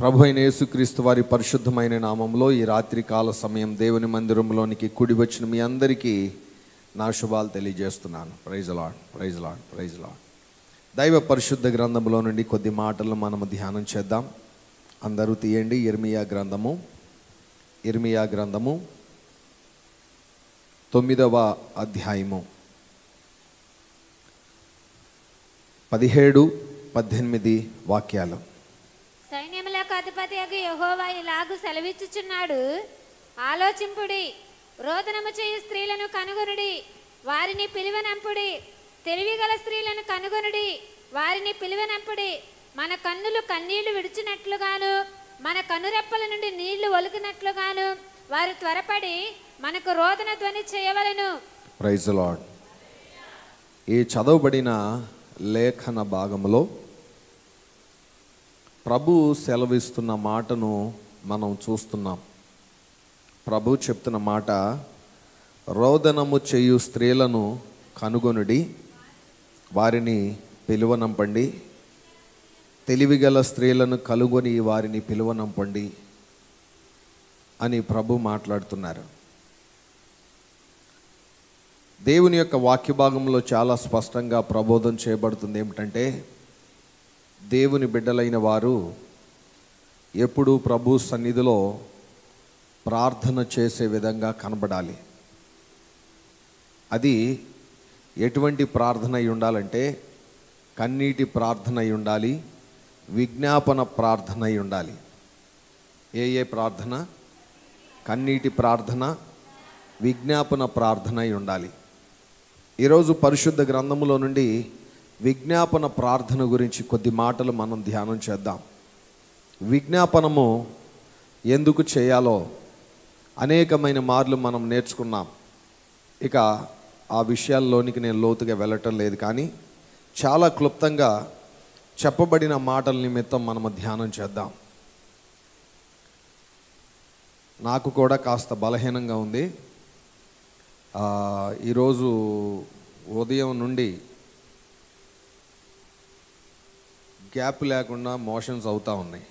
ప్రభు అయిన యేసుక్రీస్తు వారి పరిశుద్ధమైన నామంలో ఈ రాత్రి కాల సమయం దేవుని మందిరంలోనికి కూడి వచ్చిన మీ అందరికీ నా శుభాలు తెలియజేస్తున్నాను. Praise lord, praise lord, praise lord. దైవ పరిశుద్ధ గ్రంథంలో నుండి కొద్ది మాటలను మనము ధ్యానం చేద్దాం. అందరూ తీయండి. ఇర్మియా గ్రంథము 9వ అధ్యాయము 17-18 వాక్యాలు. సైన్యములకు అధిపతియగు యెహోవా ఇలాగు సెలవిచ్చుచున్నాడు, ఆలోచింపుడి, రోదనము చేయు స్త్రీలను కనుగొనుడి, వారిని పిలువనంపుడి, తెలివిగల స్త్రీలను కనుగొనుడి, వారిని పిలువనంపుడి. మన కన్నులు కన్నీళ్లు విడిచినట్లుగాను, మన కనురెప్పల నుండి నీళ్లు ఒలుకునట్లుగాను వారు త్వరపడి మనకు రోదన ధ్వని చేయవలెను. Praise the Lord. ఈ చదవబడిన లేఖన భాగంలో ప్రభు సెలవిస్తున్న మాటను మనం చూస్తున్నాం. ప్రభు చెప్తున్న మాట, రోదనము చేయు స్త్రీలను కనుగొనుడి, వారిని పిలువనంపండి, తెలివిగల స్త్రీలను కనుగొని వారిని పిలువనంపండి అని ప్రభు మాట్లాడుతున్నారు. దేవుని యొక్క వాక్య భాగంలో చాలా స్పష్టంగా ప్రబోధం చేయబడుతుంది. ఏమిటంటే, దేవుని బిడ్డలైన వారు ఎప్పుడూ ప్రభు సన్నిధిలో ప్రార్థన చేసే విధంగా కనబడాలి. అది ఎటువంటి ప్రార్థన అయి ఉండాలంటే, కన్నీటి ప్రార్థన అయి ఉండాలి, విజ్ఞాపన ప్రార్థన అయి ఉండాలి. ఏ ప్రార్థన? కన్నీటి ప్రార్థన, విజ్ఞాపన ప్రార్థన అయి ఉండాలి. ఈరోజు పరిశుద్ధ గ్రంథములో నుండి విజ్ఞాపన ప్రార్థన గురించి కొద్ది మాటలు మనం ధ్యానం చేద్దాం. విజ్ఞాపనము ఎందుకు చేయాలో అనేకమైన మార్లు మనం నేర్చుకున్నాం. ఇక ఆ విషయాల్లోనికి నేను లోతుగా వెళ్ళటం లేదు, కానీ చాలా క్లుప్తంగా చెప్పబడిన మాటల నిమిత్తం మనము ధ్యానం చేద్దాం. నాకు కూడా కాస్త బలహీనంగా ఉంది. ఈరోజు ఉదయం నుండి గ్యాప్ లేకుండా మోషన్స్ అవుతూ ఉన్నాయి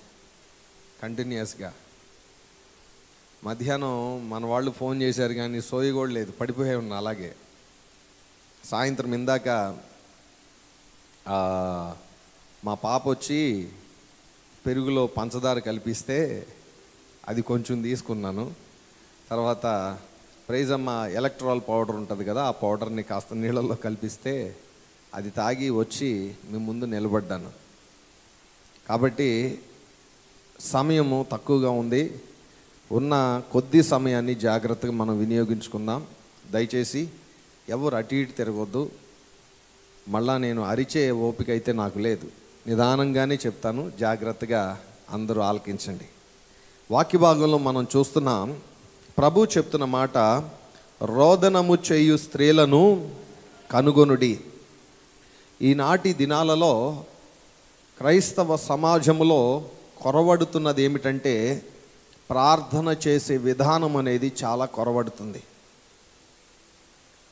కంటిన్యూస్గా. మధ్యాహ్నం మన వాళ్ళు ఫోన్ చేశారు కానీ సోయి కూడా లేదు, పడిపోయే ఉన్నా అలాగే. సాయంత్రం ఇందాక మా పాప వచ్చి పెరుగులో పంచదార కలిపిస్తే అది కొంచెం తీసుకున్నాను. తర్వాత ప్రైజమ్మ ఎలక్ట్రాల్ పౌడర్ ఉంటుంది కదా, ఆ పౌడర్ని కాస్త నీళ్ళల్లో కలిపిస్తే అది తాగి వచ్చి మీ ముందు నిలబడ్డాను. కాబట్టి సమయము తక్కువగా ఉంది. ఉన్న కొద్ది సమయాన్ని జాగ్రత్తగా మనం వినియోగించుకుందాం. దయచేసి ఎవరు అటు ఇటు తిరగొద్దు. మళ్ళా నేను అరిచే ఓపిక అయితే నాకు లేదు. నిదానంగానే చెప్తాను, జాగ్రత్తగా అందరూ ఆలకించండి. వాక్య భాగంలో మనం చూస్తున్నాం, ప్రభు చెప్తున్న మాట, రోదనము చేయు స్త్రీలను కనుగొనుడి. ఈనాటి దినాలలో క్రైస్తవ సమాజంలో కొరవడుతున్నది ఏమిటంటే, ప్రార్థన చేసే విధానం అనేది చాలా కొరవడుతుంది.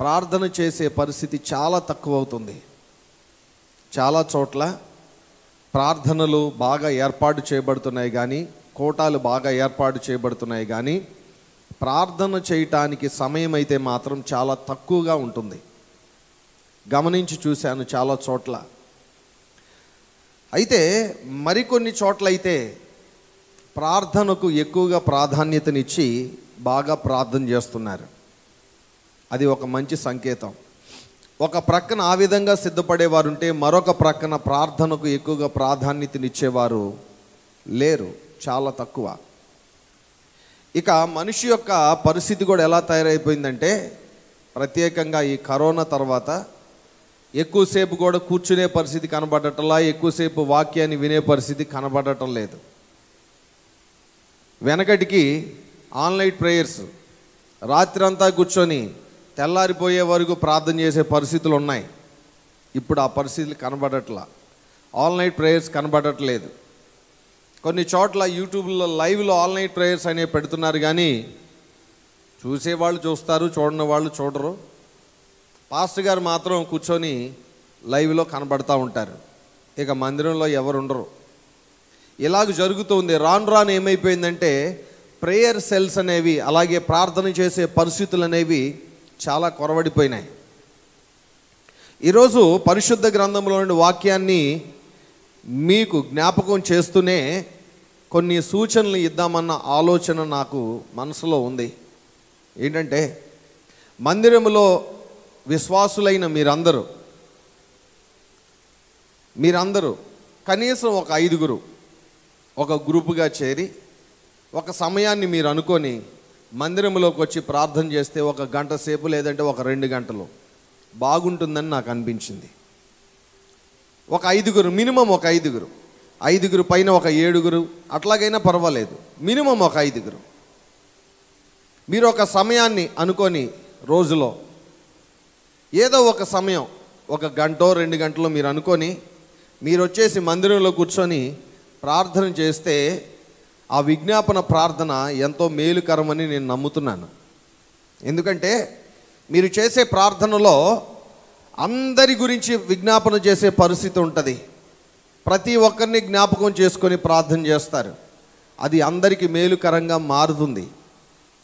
ప్రార్థన చేసే పరిస్థితి చాలా తక్కువ అవుతుంది. చాలా చోట్ల ప్రార్థనలు బాగా ఏర్పాటు చేయబడుతున్నాయి కానీ, కోటాలు బాగా ఏర్పాటు చేయబడుతున్నాయి కానీ, ప్రార్థన చేయటానికి సమయం అయితే మాత్రం చాలా తక్కువగా ఉంటుంది. గమనించి చూశాను చాలా చోట్ల. అయితే మరికొన్ని చోట్లయితే ప్రార్థనకు ఎక్కువగా ప్రాధాన్యతనిచ్చి బాగా ప్రార్థన చేస్తున్నారు. అది ఒక మంచి సంకేతం. ఒక ప్రక్కన ఆ విధంగా సిద్ధపడేవారు ఉంటే, మరొక ప్రక్కన ప్రార్థనకు ఎక్కువగా ప్రాధాన్యతనిచ్చేవారు లేరు, చాలా తక్కువ. ఇక మనిషి యొక్క పరిస్థితి కూడా ఎలా తయారైపోయిందంటే, ప్రత్యేకంగా ఈ కరోనా తర్వాత ఎక్కువసేపు కూడా కూర్చునే పరిస్థితి కనబడటంలా, ఎక్కువసేపు వాక్యాన్ని వినే పరిస్థితి కనబడటం లేదు. వెనకటికి ఆన్లైన్ ప్రేయర్స్, రాత్రంతా కూర్చొని తెల్లారిపోయే వరకు ప్రార్థన చేసే పరిస్థితులు ఉన్నాయి. ఇప్పుడు ఆ పరిస్థితులు కనబడట్లా, ఆన్లైన్ ప్రేయర్స్ కనబడట్లేదు. కొన్ని చోట్ల యూట్యూబ్లో లైవ్లో ఆన్లైన్ ప్రేయర్స్ అనేవి పెడుతున్నారు, కానీ చూసేవాళ్ళు చూస్తారు, చూడని వాళ్ళు చూడరు. పాస్టర్ గారు మాత్రం కూర్చొని లైవ్లో కనబడతా ఉంటారు. ఇక మందిరంలో ఎవరు ఉండరు. ఇలాగ జరుగుతుంది. రాను రాను ఏమైపోయిందంటే ప్రేయర్ సెల్స్ అనేవి, అలాగే ప్రార్థన చేసే పరిస్థితులు అనేవి చాలా కొరవడిపోయినాయి. ఈరోజు పరిశుద్ధ గ్రంథంలో నుండి వాక్యాన్ని మీకు జ్ఞాపకం చేస్తూనే కొన్ని సూచనలు ఇద్దామన్న ఆలోచన నాకు మనసులో ఉంది. ఏంటంటే, మందిరములో విశ్వాసులైన మీరందరూ కనీసం ఒక 5 ఒక గ్రూపుగా చేరి ఒక సమయాన్ని మీరు అనుకొని మందిరంలోకి వచ్చి ప్రార్థన చేస్తే 1 గంట సేపు లేదంటే ఒక 2 గంటలు బాగుంటుందని నాకు అనిపించింది. ఒక 5 మినిమం, ఒక 5 పైన ఒక 7 అట్లాగైనా పర్వాలేదు, మినిమం ఒక 5. మీరు ఒక సమయాన్ని అనుకొని రోజులో ఏదో ఒక సమయం, 1 గంటో 2 గంటలో మీరు అనుకొని మీరు వచ్చేసి మందిరంలో కూర్చొని ప్రార్థన చేస్తే ఆ విజ్ఞాపన ప్రార్థన ఎంతో మేలుకరమని నేను నమ్ముతున్నాను. ఎందుకంటే మీరు చేసే ప్రార్థనలో అందరి గురించి విజ్ఞాపన చేసే పరిస్థితి ఉంటుంది. ప్రతి ఒక్కరిని జ్ఞాపకం చేసుకొని ప్రార్థన చేస్తారు. అది అందరికీ మేలుకరంగా మారుతుంది.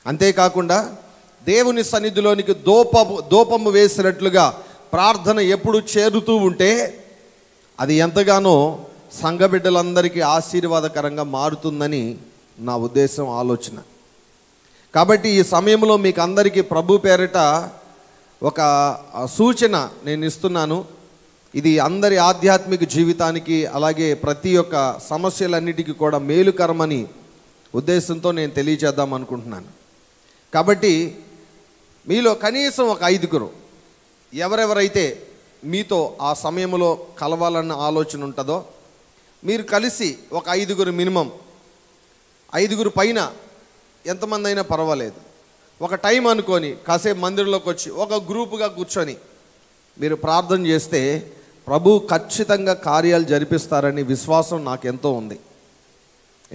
అంతేకాకుండా దేవుని సన్నిధిలోనికి దూపము వేసినట్లుగా ప్రార్థన ఎప్పుడు చేరుతూ ఉంటే అది ఎంతగానో సంఘ బిడ్డలందరికీ ఆశీర్వాదకరంగా మారుతుందని నా ఉద్దేశం, ఆలోచన. కాబట్టి ఈ సమయంలో మీకు అందరికీ ప్రభు పేరిట ఒక సూచన నేను ఇస్తున్నాను. ఇది అందరి ఆధ్యాత్మిక జీవితానికి, అలాగే ప్రతి ఒక్క సమస్యలన్నిటికీ కూడా మేలుకరమని ఉద్దేశంతో నేను తెలియజేద్దాం అనుకుంటున్నాను. కాబట్టి మీలో కనీసం ఒక 5 ఎవరెవరైతే మీతో ఆ సమయంలో కలవాలన్న ఆలోచన ఉంటుందో మీరు కలిసి ఒక 5 మినిమం, 5 పైన ఎంతమంది అయినా పర్వాలేదు, ఒక టైం అనుకొని కాసేపు మందిరంలోకి వచ్చి ఒక గ్రూపుగా కూర్చొని మీరు ప్రార్థన చేస్తే ప్రభు ఖచ్చితంగా కార్యాలు జరిపిస్తారని విశ్వాసం నాకు ఎంతో ఉంది.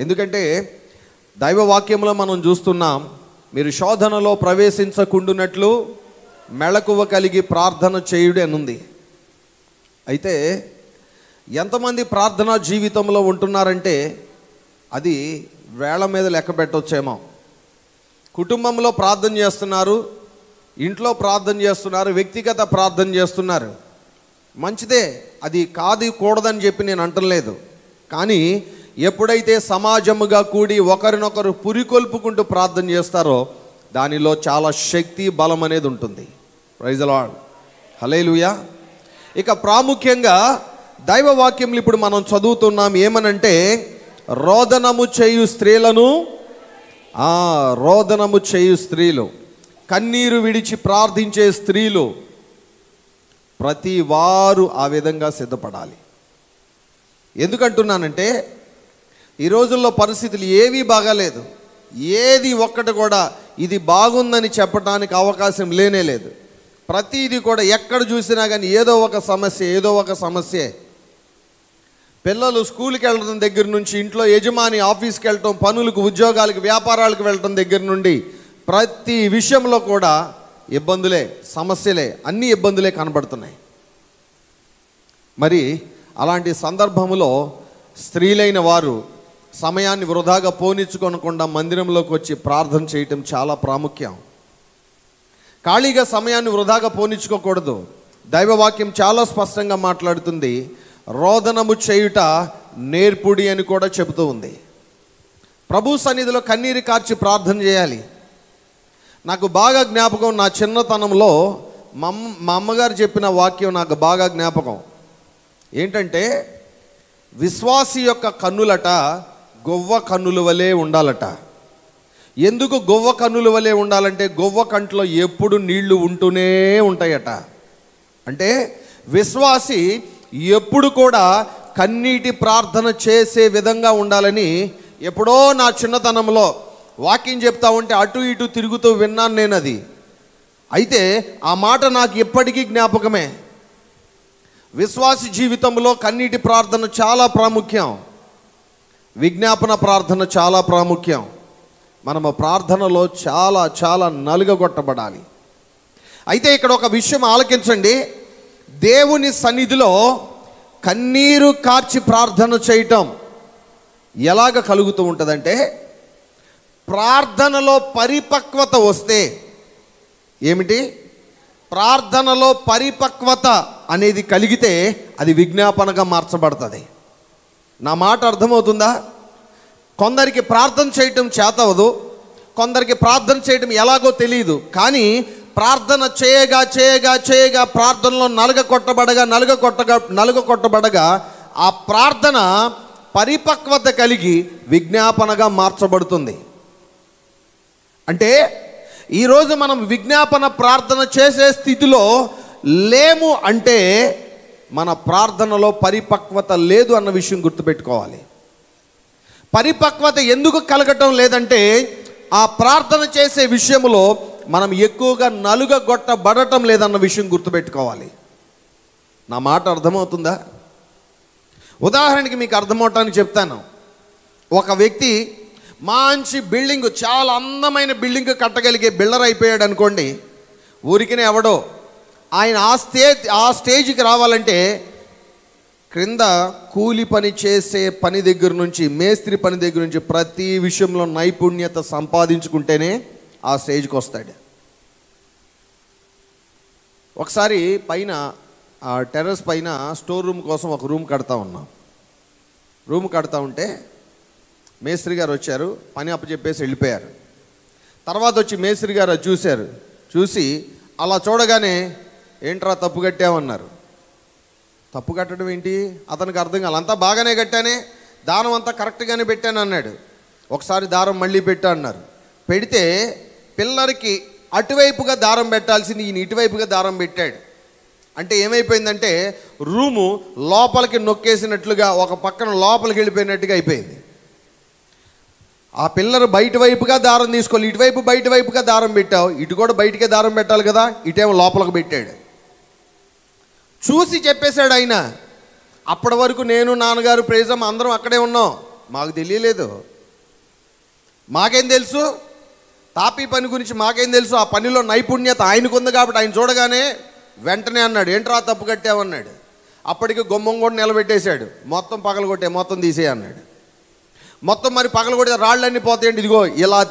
ఎందుకంటే దైవవాక్యంలో మనం చూస్తున్నాం, మీరు శోధనలో ప్రవేశించకుండునట్లు మెళకువ కలిగి ప్రార్థన చేయుడి అని ఉంది. అయితే ఎంతమంది ప్రార్థనా జీవితంలో ఉంటున్నారంటే అది వేళ మీద లెక్క పెట్టొచ్చేమో. కుటుంబంలో ప్రార్థన చేస్తున్నారు, ఇంట్లో ప్రార్థన చేస్తున్నారు, వ్యక్తిగత ప్రార్థన చేస్తున్నారు. మంచిదే, అది కూడదని చెప్పి నేను అంటలేదు. కానీ ఎప్పుడైతే సమాజముగా కూడి ఒకరినొకరు పురికొల్పుకుంటూ ప్రార్థన చేస్తారో దానిలో చాలా శక్తి, బలం అనేది ఉంటుంది. Praise the Lord, hallelujah. ఇక ప్రాముఖ్యంగా దైవవాక్యంలో ఇప్పుడు మనం చదువుతున్నాం ఏమనంటే, రోదనము చేయు స్త్రీలు, కన్నీరు విడిచి ప్రార్థించే స్త్రీలు, ప్రతి వారు ఆ విధంగా సిద్ధపడాలి. ఎందుకంటున్నానంటే ఈ రోజుల్లో పరిస్థితులు ఏవీ బాగాలేదు. ఏది ఒక్కటి కూడా ఇది బాగుందని చెప్పడానికి అవకాశం లేనే లేదు. ప్రతిదీ కూడా ఎక్కడ చూసినా కానీ ఏదో ఒక సమస్య. పిల్లలు స్కూల్కి వెళ్ళడం దగ్గర నుంచి, ఇంట్లో యజమాని ఆఫీస్కి వెళ్ళటం, పనులకు, ఉద్యోగాలకు, వ్యాపారాలకు వెళ్ళటం దగ్గర నుండి ప్రతి విషయంలో కూడా ఇబ్బందులే, సమస్యలే, అన్ని ఇబ్బందులే కనబడుతున్నాయి. మరి అలాంటి సందర్భంలో స్త్రీలైన వారు సమయాన్ని వృధాగా పోనిచ్చుకొనకుండా మందిరంలోకి వచ్చి ప్రార్థన చేయటం చాలా ప్రాముఖ్యం. ఖాళీగా సమయాన్ని వృధాగా పోనిచ్చుకోకూడదు. దైవవాక్యం చాలా స్పష్టంగా మాట్లాడుతుంది, రోదనము చేయుట నేర్పుడి అని కూడా చెబుతూ ఉంది. ప్రభు సన్నిధిలో కన్నీరు కార్చి ప్రార్థన చేయాలి. నాకు బాగా జ్ఞాపకం, నా చిన్నతనంలో మా అమ్మగారు చెప్పిన వాక్యం నాకు బాగా జ్ఞాపకం. ఏంటంటే, విశ్వాసి యొక్క కన్నులట గొవ్వ కన్నుల వలె ఉండాలట. ఎందుకు గొవ్వ కన్నుల వలె ఉండాలంటే, గొవ్వ కంట్లో ఎప్పుడు నీళ్లు ఉంటూనే ఉంటాయట. అంటే విశ్వాసి ఎప్పుడు కూడా కన్నీటి ప్రార్థన చేసే విధంగా ఉండాలని ఎప్పుడో నా చిన్నతనంలో వాక్యం చెప్తా ఉంటే అటు ఇటు తిరుగుతూ విన్నాను నేను. అది అయితే ఆ మాట నాకు ఎప్పటికీ జ్ఞాపకమే. విశ్వాసి జీవితంలో కన్నీటి ప్రార్థన చాలా ప్రాముఖ్యం, విజ్ఞాపన ప్రార్థన చాలా ప్రాముఖ్యం. మనము ప్రార్థనలో చాలా చాలా నలుగగొట్టబడాలి. అయితే ఇక్కడ ఒక విషయం ఆలకించండి. దేవుని సన్నిధిలో కన్నీరు కార్చి ప్రార్థన చేయటం ఎలాగ కలుగుతూ ఉంటుందంటే, ప్రార్థనలో పరిపక్వత వస్తే, ఏమిటి? ప్రార్థనలో పరిపక్వత అనేది కలిగితే అది విజ్ఞాపనగా మార్చబడుతుంది. నా మాట అర్థమవుతుందా? కొందరికి ప్రార్థన చేయటం చేతవదు, కొందరికి ప్రార్థన చేయటం ఎలాగో తెలియదు. కానీ ప్రార్థన చేయగా చేయగా చేయగా ప్రార్థనలో నలుగ కొట్టబడగా ఆ ప్రార్థన పరిపక్వత కలిగి విజ్ఞాపనగా మార్చబడుతుంది. అంటే ఈరోజు మనం విజ్ఞాపన ప్రార్థన చేసే స్థితిలో లేము అంటే మన ప్రార్థనలో పరిపక్వత లేదు అన్న విషయం గుర్తుపెట్టుకోవాలి. పరిపక్వత ఎందుకు కలగటం లేదంటే, ఆ ప్రార్థన చేసే విషయంలో మనం ఎక్కువగా నలుగగొట్టబడటం లేదన్న విషయం గుర్తుపెట్టుకోవాలి. నా మాట అర్థమవుతుందా? ఉదాహరణకి మీకు అర్థమవటానికి చెప్తాను. ఒక వ్యక్తి మంచి బిల్డింగ్, చాలా అందమైన బిల్డింగ్ కట్టగలిగే బిల్డర్ అయిపోయాడు అనుకోండి. ఊరికినే ఎవడో ఆయన ఆ స్టేజ్కి రావాలంటే క్రింద కూలి పని చేసే పని దగ్గర నుంచి, మేస్త్రి పని దగ్గర నుంచి ప్రతి విషయంలో నైపుణ్యత సంపాదించుకుంటేనే ఆ స్టేజ్కి వస్తాడు. ఒకసారి పైన టెర్రస్ పైన స్టోర్ రూమ్ కోసం ఒక రూమ్ కడతా ఉన్నాం. రూమ్ కడతా ఉంటే మేస్త్రి గారు వచ్చారు, పని అప్పచెప్పేసి వెళ్ళిపోయారు. తర్వాత వచ్చి మేస్త్రి గారు అది చూశారు. చూసి అలా చూడగానే, ఏంట్రా తప్పు కట్టామన్నారు. తప్పు కట్టడం ఏంటి? అతనికి అర్థం కాదు. అంతా బాగానే కట్టానే, దారం అంతా కరెక్ట్గానే పెట్టాను అన్నాడు. ఒకసారి దారం మళ్ళీ పెట్టా అన్నారు. పెడితే పిల్లర్కి అటువైపుగా దారం పెట్టాల్సింది ఈయన ఇటువైపుగా దారం పెట్టాడు. అంటే ఏమైపోయిందంటే రూము లోపలికి నొక్కేసినట్లుగా, ఒక పక్కన లోపలికి వెళ్ళిపోయినట్టుగా అయిపోయింది. ఆ పిల్లర్ బయట వైపుగా దారం తీసుకోవాలి, ఇటువైపు బయట వైపుగా దారం పెట్టావు, ఇటు కూడా బయటికే దారం పెట్టాలి కదా, ఇటేమో లోపలికి పెట్టాడు. చూసి చెప్పేశాడు ఆయన. అప్పటి వరకు నేను, నాన్నగారు, ప్రేజమ్మ అందరం అక్కడే ఉన్నాం, మాకు తెలియలేదు. మాకేం తెలుసు? తాపీ పని గురించి మాకేం తెలుసు? ఆ పనిలో నైపుణ్యత ఆయనకు ఉంది కాబట్టి ఆయన చూడగానే వెంటనే అన్నాడు, ఏంట్రా తప్పు కట్టావన్నాడు. అప్పటికి గుమ్మం కూడా నిలబెట్టేశాడు. మొత్తం పగలగొట్టే, మొత్తం తీసే అన్నాడు. మొత్తం మరి పగలగొట్టే రాళ్ళన్నీ పోతాయండి, ఇదిగో ఇలా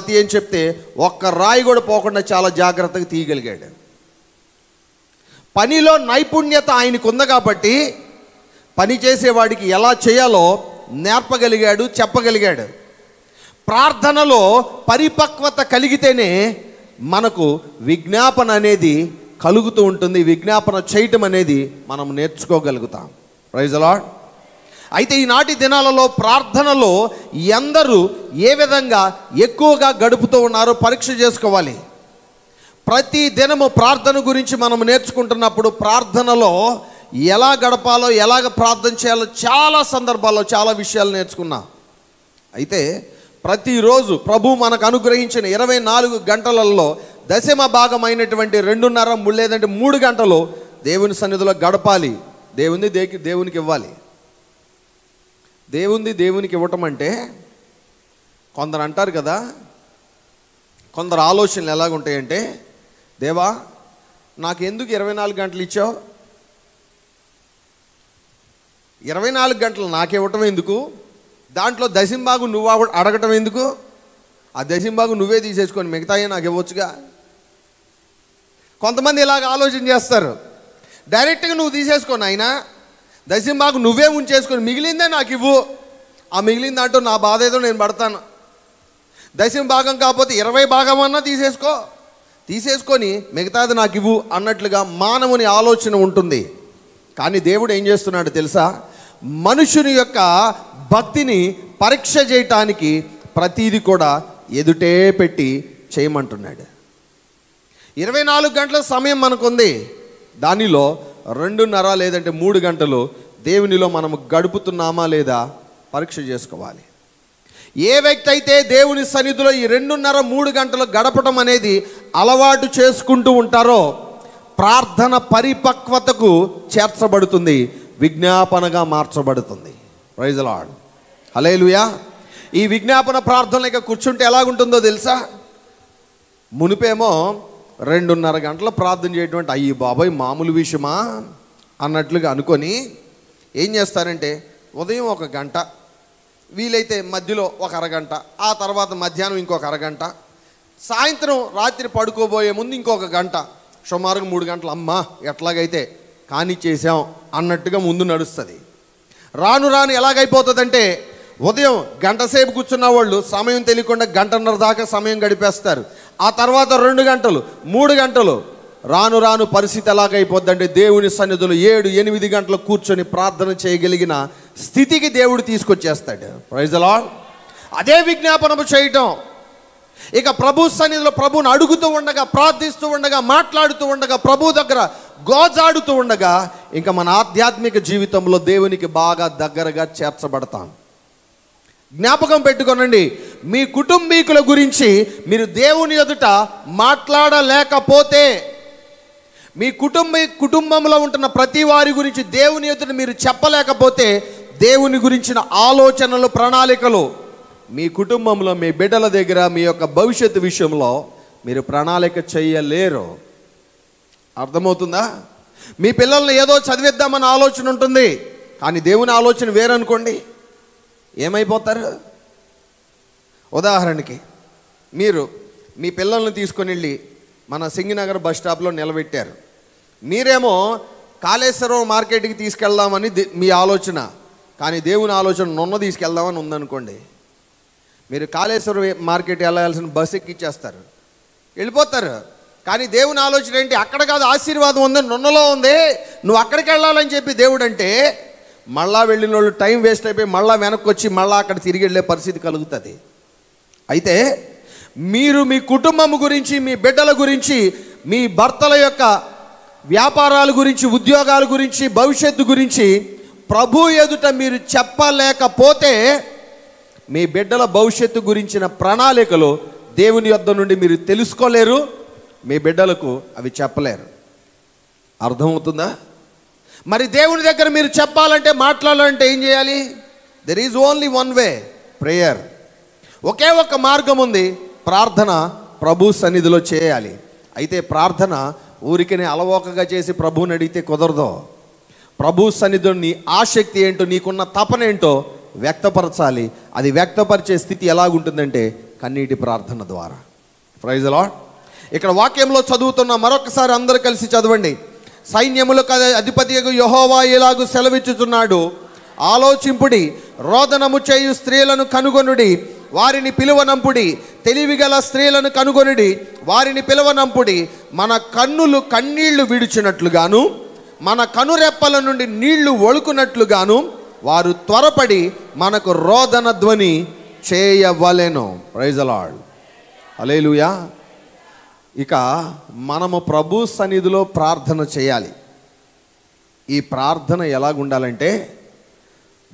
తీ అని చెప్తే ఒక్క రాయి కూడా పోకుండా చాలా జాగ్రత్తగా తీయగలిగాడు. పనిలో నైపుణ్యత ఆయనకు ఉంది కాబట్టి పని చేసేవాడికి ఎలా చేయాలో నేర్పగలిగాడు, చెప్పగలిగాడు. ప్రార్థనలో పరిపక్వత కలిగితేనే మనకు విజ్ఞాపన అనేది కలుగుతూ ఉంటుంది. విజ్ఞాపన చేయటం అనేది మనం నేర్చుకోగలుగుతాం. Praise the lord. అయితే ఈనాటి దినాలలో ప్రార్థనలో ఎందరూ ఏ విధంగా ఎక్కువగా గడుపుతూ ఉన్నారో పరీక్ష చేసుకోవాలి. ప్రతి దినము ప్రార్థన గురించి మనం నేర్చుకుంటున్నప్పుడు ప్రార్థనలో ఎలా గడపాలో, ఎలాగ ప్రార్థన చేయాలో చాలా సందర్భాల్లో చాలా విషయాలు నేర్చుకున్నాం. అయితే ప్రతిరోజు ప్రభు మనకు అనుగ్రహించిన 24 గంటలలో దశమ భాగమైనటువంటి 2.5 లేదంటే 3 గంటలు దేవుని సన్నిధిలో గడపాలి. దేవునికి ఇవ్వాలి. దేవునికి ఇవ్వటం అంటే కొందరు అంటారు కదా, కొందరు ఆలోచనలు ఎలాగుంటాయంటే, దేవా నాకు ఎందుకు 24 గంటలు ఇచ్చావు? 24 గంటలు నాకివ్వటం ఎందుకు? దాంట్లో దశంభాగం నువ్వు అడగటం ఎందుకు? ఆ దశంభాగం నువ్వే తీసేసుకొని మిగతాయే నాకు ఇవ్వచ్చుగా. కొంతమంది ఇలాగ ఆలోచన చేస్తారు. డైరెక్ట్గా నువ్వు తీసేసుకో నాయనా, దశంభాగం నువ్వే ఉంచేసుకొని మిగిలిందే నాకు ఇవ్వు, ఆ మిగిలిన దాంట్లో నా బాధ ఏదో నేను పడతాను. దశంభాగం కాకపోతే 20 భాగం అన్నా తీసేసుకొని మిగతాది నాకు ఇవ్వు అన్నట్లుగా మానవుని ఆలోచన ఉంటుంది. కానీ దేవుడు ఏం చేస్తున్నాడు తెలుసా? మనుషుని యొక్క భక్తిని పరీక్ష చేయటానికి ప్రతీది కూడా ఎదుటే పెట్టి చేయమంటున్నాడు. 24 గంటల సమయం మనకుంది. దానిలో 2.5 లేదంటే 3 గంటలు దేవునిలో మనము గడుపుతున్నామా లేదా పరీక్ష చేసుకోవాలి. ఏ వ్యక్తి అయితే దేవుని సన్నిధిలో ఈ 2.5-3 గంటలు గడపడం అనేది అలవాటు చేసుకుంటూ ఉంటారో ప్రార్థన పరిపక్వతకు చేర్చబడుతుంది, విజ్ఞాపనగా మార్చబడుతుంది. Praise the Lord. హల్లెలూయా. ఈ విజ్ఞాపన ప్రార్థనలు ఇక కూర్చుంటే ఎలాగుంటుందో తెలుసా? మునిపేమో 2.5 గంటల ప్రార్థన చేయటువంటి అయ్యి బాబాయ్ మామూలు విషయమా అన్నట్లుగా అనుకొని ఏం చేస్తారంటే ఉదయం 1 గంట వీలైతే మధ్యలో ఒక అరగంట, ఆ తర్వాత మధ్యాహ్నం ఇంకొక అరగంట, సాయంత్రం రాత్రి పడుకోబోయే ముందు ఇంకొక గంట, సుమారుగా 3 గంటలు. అమ్మా ఎట్లాగైతే కానీ చేసాం అన్నట్టుగా ముందు నడుస్తుంది. రాను రాను ఎలాగైపోతుందంటే ఉదయం గంట సేపు కూర్చున్న వాళ్ళు సమయం తెలియకుండా గంటన్నర దాకా సమయం గడిపేస్తారు. ఆ తర్వాత 2 గంటలు, 3 గంటలు. రాను రాను పరిస్థితి ఎలాగైపోద్దంటే దేవుని సన్నిధిలో 7-8 గంటలు కూర్చొని ప్రార్థన చేయగలిగిన స్థితికి దేవుడు తీసుకొచ్చేస్తాడు. Praise the lord. అదే విజ్ఞాపనము చేయటం. ఇక ప్రభు సన్నిధిలో ప్రభువుని అడుగుతూ ఉండగా, ప్రార్థిస్తూ ఉండగా, మాట్లాడుతూ ఉండగా, ప్రభు దగ్గర గోజాడుతూ ఉండగా ఇంకా మన ఆధ్యాత్మిక జీవితంలో దేవునికి బాగా దగ్గరగా చేర్చబడతాం. జ్ఞాపకం పెట్టుకోనండి, మీ కుటుంబీకుల గురించి మీరు దేవుని ఎదుట మాట్లాడలేకపోతే, మీ కుటుంబంలో ఉంటున్న ప్రతి వారి గురించి దేవుని ఎదుట మీరు చెప్పలేకపోతే, దేవుని గురించిన ఆలోచనలు, ప్రణాళికలు మీ కుటుంబంలో, మీ బిడ్డల దగ్గర, మీ యొక్క భవిష్యత్తు విషయంలో మీరు ప్రణాళిక చేయలేరు. అర్థమవుతుందా? మీ పిల్లల్ని ఏదో చదివిద్దామని ఆలోచన ఉంటుంది, కానీ దేవుని ఆలోచన వేరనుకోండి, ఏమైపోతారు? ఉదాహరణకి మీరు మీ పిల్లల్ని తీసుకొని వెళ్ళి మన సింగినగర్ బస్ స్టాప్లో నిలబెట్టారు. మీరేమో కాళేశ్వరం మార్కెట్కి తీసుకెళ్దామని మీ ఆలోచన, కానీ దేవుని ఆలోచన నొన్న తీసుకెళ్దామని ఉందనుకోండి. మీరు కాళేశ్వరం మార్కెట్ వెళ్ళాల్సిన బస్సు ఎక్కిచ్చేస్తారు, వెళ్ళిపోతారు. కానీ దేవుని ఆలోచన ఏంటి? అక్కడ కాదు, ఆశీర్వాదం ఉంది, నొన్నలో ఉంది, నువ్వు అక్కడికి వెళ్ళాలని చెప్పి దేవుడు అంటే, మళ్ళా వెళ్ళిన వాళ్ళు టైం వేస్ట్ అయిపోయి మళ్ళీ వెనక్కి వచ్చి మళ్ళీ అక్కడ తిరిగి వెళ్ళే పరిస్థితి కలుగుతుంది. అయితే మీరు మీ కుటుంబం గురించి, మీ బిడ్డల గురించి, మీ భర్తల యొక్క వ్యాపారాల గురించి, ఉద్యోగాల గురించి, భవిష్యత్తు గురించి ప్రభు ఎదుట మీరు చెప్పలేకపోతే, మీ బిడ్డల భవిష్యత్తు గురించిన ప్రణాళికలు దేవుని యొద్ద నుండి మీరు తెలుసుకోలేరు, మీ బిడ్డలకు అవి చెప్పలేరు. అర్థమవుతుందా? మరి దేవుని దగ్గర మీరు చెప్పాలంటే, మాట్లాడాలంటే ఏం చేయాలి? There is only one way, prayer. ఒకే ఒక మార్గం ఉంది, ప్రార్థన ప్రభు సన్నిధిలో చేయాలి. అయితే ప్రార్థన ఊరికనే అలవోకగా చేసి ప్రభువుని అడిగితే కుదరదు. ప్రభు సన్నిధిలో నీ ఆసక్తి ఏంటో, నీకున్న తపన ఏంటో వ్యక్తపరచాలి. అది వ్యక్తపరిచే స్థితి ఎలాగుంటుందంటే కన్నీటి ప్రార్థన ద్వారా. Praise the lord. ఇక్కడ వాక్యంలో చదువుతున్న మరొకసారి అందరూ కలిసి చదవండి. సైన్యములకు అధిపతియగు యెహోవా ఇలాగు సెలవిచ్చుచున్నాడు, ఆలోచింపుడి, రోదనము చేయు స్త్రీలను కనుగొనుడి, వారిని పిలువనంపుడి, తెలివిగల స్త్రీలను కనుగొనుడి, వారిని పిలువనంపుడి. మన కన్నులు కన్నీళ్లు విడిచినట్లుగాను, మన కనురెప్పల నుండి నీళ్లు ఒలుకున్నట్లుగాను వారు త్వరపడి మనకు రోదన ధ్వని చేయవలెను. Praise the Lord. హల్లెలూయా. ఇక మనము ప్రభు సన్నిధిలో ప్రార్థన చేయాలి. ఈ ప్రార్థన ఎలాగుండాలంటే,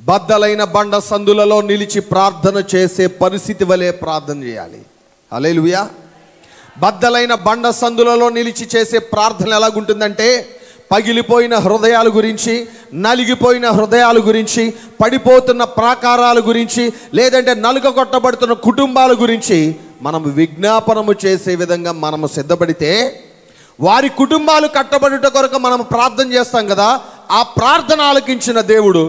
బద్దలైన బండ సందులలో నిలిచి ప్రార్థన చేసే పరిస్థితి వలె ప్రార్థన చేయాలి. హల్లెలూయా. బద్దలైన బండ సందులలో నిలిచి చేసే ప్రార్థన ఎలాగుంటుందంటే, పగిలిపోయిన హృదయాల గురించి, నలిగిపోయిన హృదయాల గురించి, పడిపోతున్న ప్రాకారాల గురించి, లేదంటే నలుగగొట్టబడుతున్న కుటుంబాల గురించి మనం విజ్ఞాపనము చేసే విధంగా మనము సిద్ధపడితే, వారి కుటుంబాలు కట్టబడుట కొరకు మనం ప్రార్థన చేస్తాం కదా, ఆ ప్రార్థన ఆలకించిన దేవుడు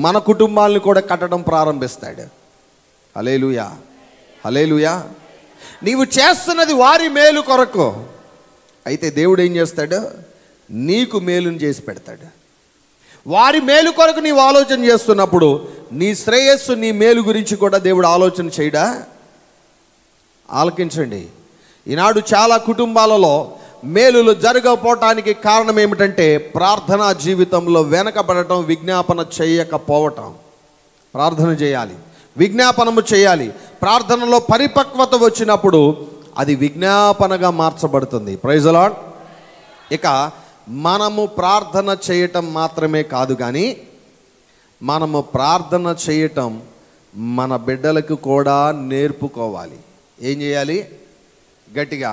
మన కుటుంబాలను కూడా కట్టడం ప్రారంభిస్తాడు. హల్లెలూయా, హల్లెలూయా. నీవు చేస్తున్నది వారి మేలు కొరకు, అయితే దేవుడు ఏం చేస్తాడు? నీకు మేలుని చేసి పెడతాడు. వారి మేలు కొరకు నీవు ఆలోచన చేస్తున్నప్పుడు నీ శ్రేయస్సు, నీ మేలు గురించి కూడా దేవుడు ఆలోచన చేయడా? ఆలకించండి. ఈనాడు చాలా కుటుంబాలలో మేలులు జరగకపోవటానికి కారణం ఏమిటంటే, ప్రార్థనా జీవితంలో వెనకబడటం, విజ్ఞాపన చేయకపోవటం. ప్రార్థన చేయాలి, విజ్ఞాపనము చేయాలి. ప్రార్థనలో పరిపక్వత వచ్చినప్పుడు అది విజ్ఞాపనగా మార్చబడుతుంది. Praise the lord. ఇక మనము ప్రార్థన చేయటం మాత్రమే కాదు, కానీ మనము ప్రార్థన చేయటం మన బిడ్డలకు కూడా నేర్పుకోవాలి. ఏం చేయాలి? గట్టిగా,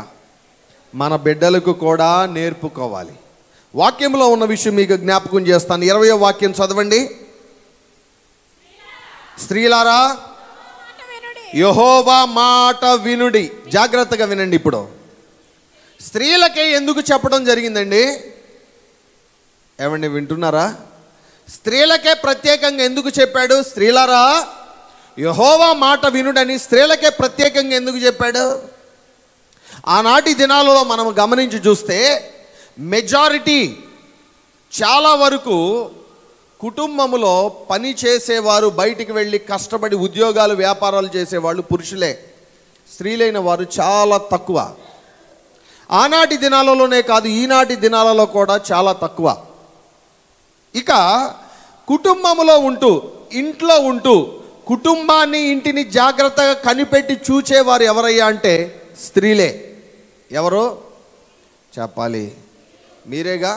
మన బిడ్డలకు కూడా నేర్పుకోవాలి. వాక్యంలో ఉన్న విషయం మీకు జ్ఞాపకం చేస్తాను. 20వ వాక్యం చదవండి. స్త్రీలారా యెహోవా మాట వినుడి. జాగ్రత్తగా వినండి. ఇప్పుడు స్త్రీలకే ఎందుకు చెప్పడం జరిగిందండి? ఏమండి, వింటున్నారా? స్త్రీలకే ప్రత్యేకంగా ఎందుకు చెప్పాడు? స్త్రీలారా యెహోవా మాట వినుడని స్త్రీలకే ప్రత్యేకంగా ఎందుకు చెప్పాడు? ఆనాటి దినాలలో మనం గమనించి చూస్తే మెజారిటీ చాలా వరకు కుటుంబంలో పని చేసేవారు, బయటికి వెళ్ళి కష్టపడి ఉద్యోగాలు వ్యాపారాలు చేసేవాళ్ళు పురుషులే. స్త్రీలైన వారు చాలా తక్కువ. ఆనాటి దినాలలోనే కాదు, ఈనాటి దినాలలో కూడా చాలా తక్కువ. ఇక కుటుంబంలో ఉంటూ, ఇంట్లో ఉంటూ కుటుంబాన్ని, ఇంటిని జాగ్రత్తగా కనిపెట్టి చూచేవారు ఎవరయ్యా అంటే స్త్రీలే. ఎవరు చెప్పాలి? మీరేగా,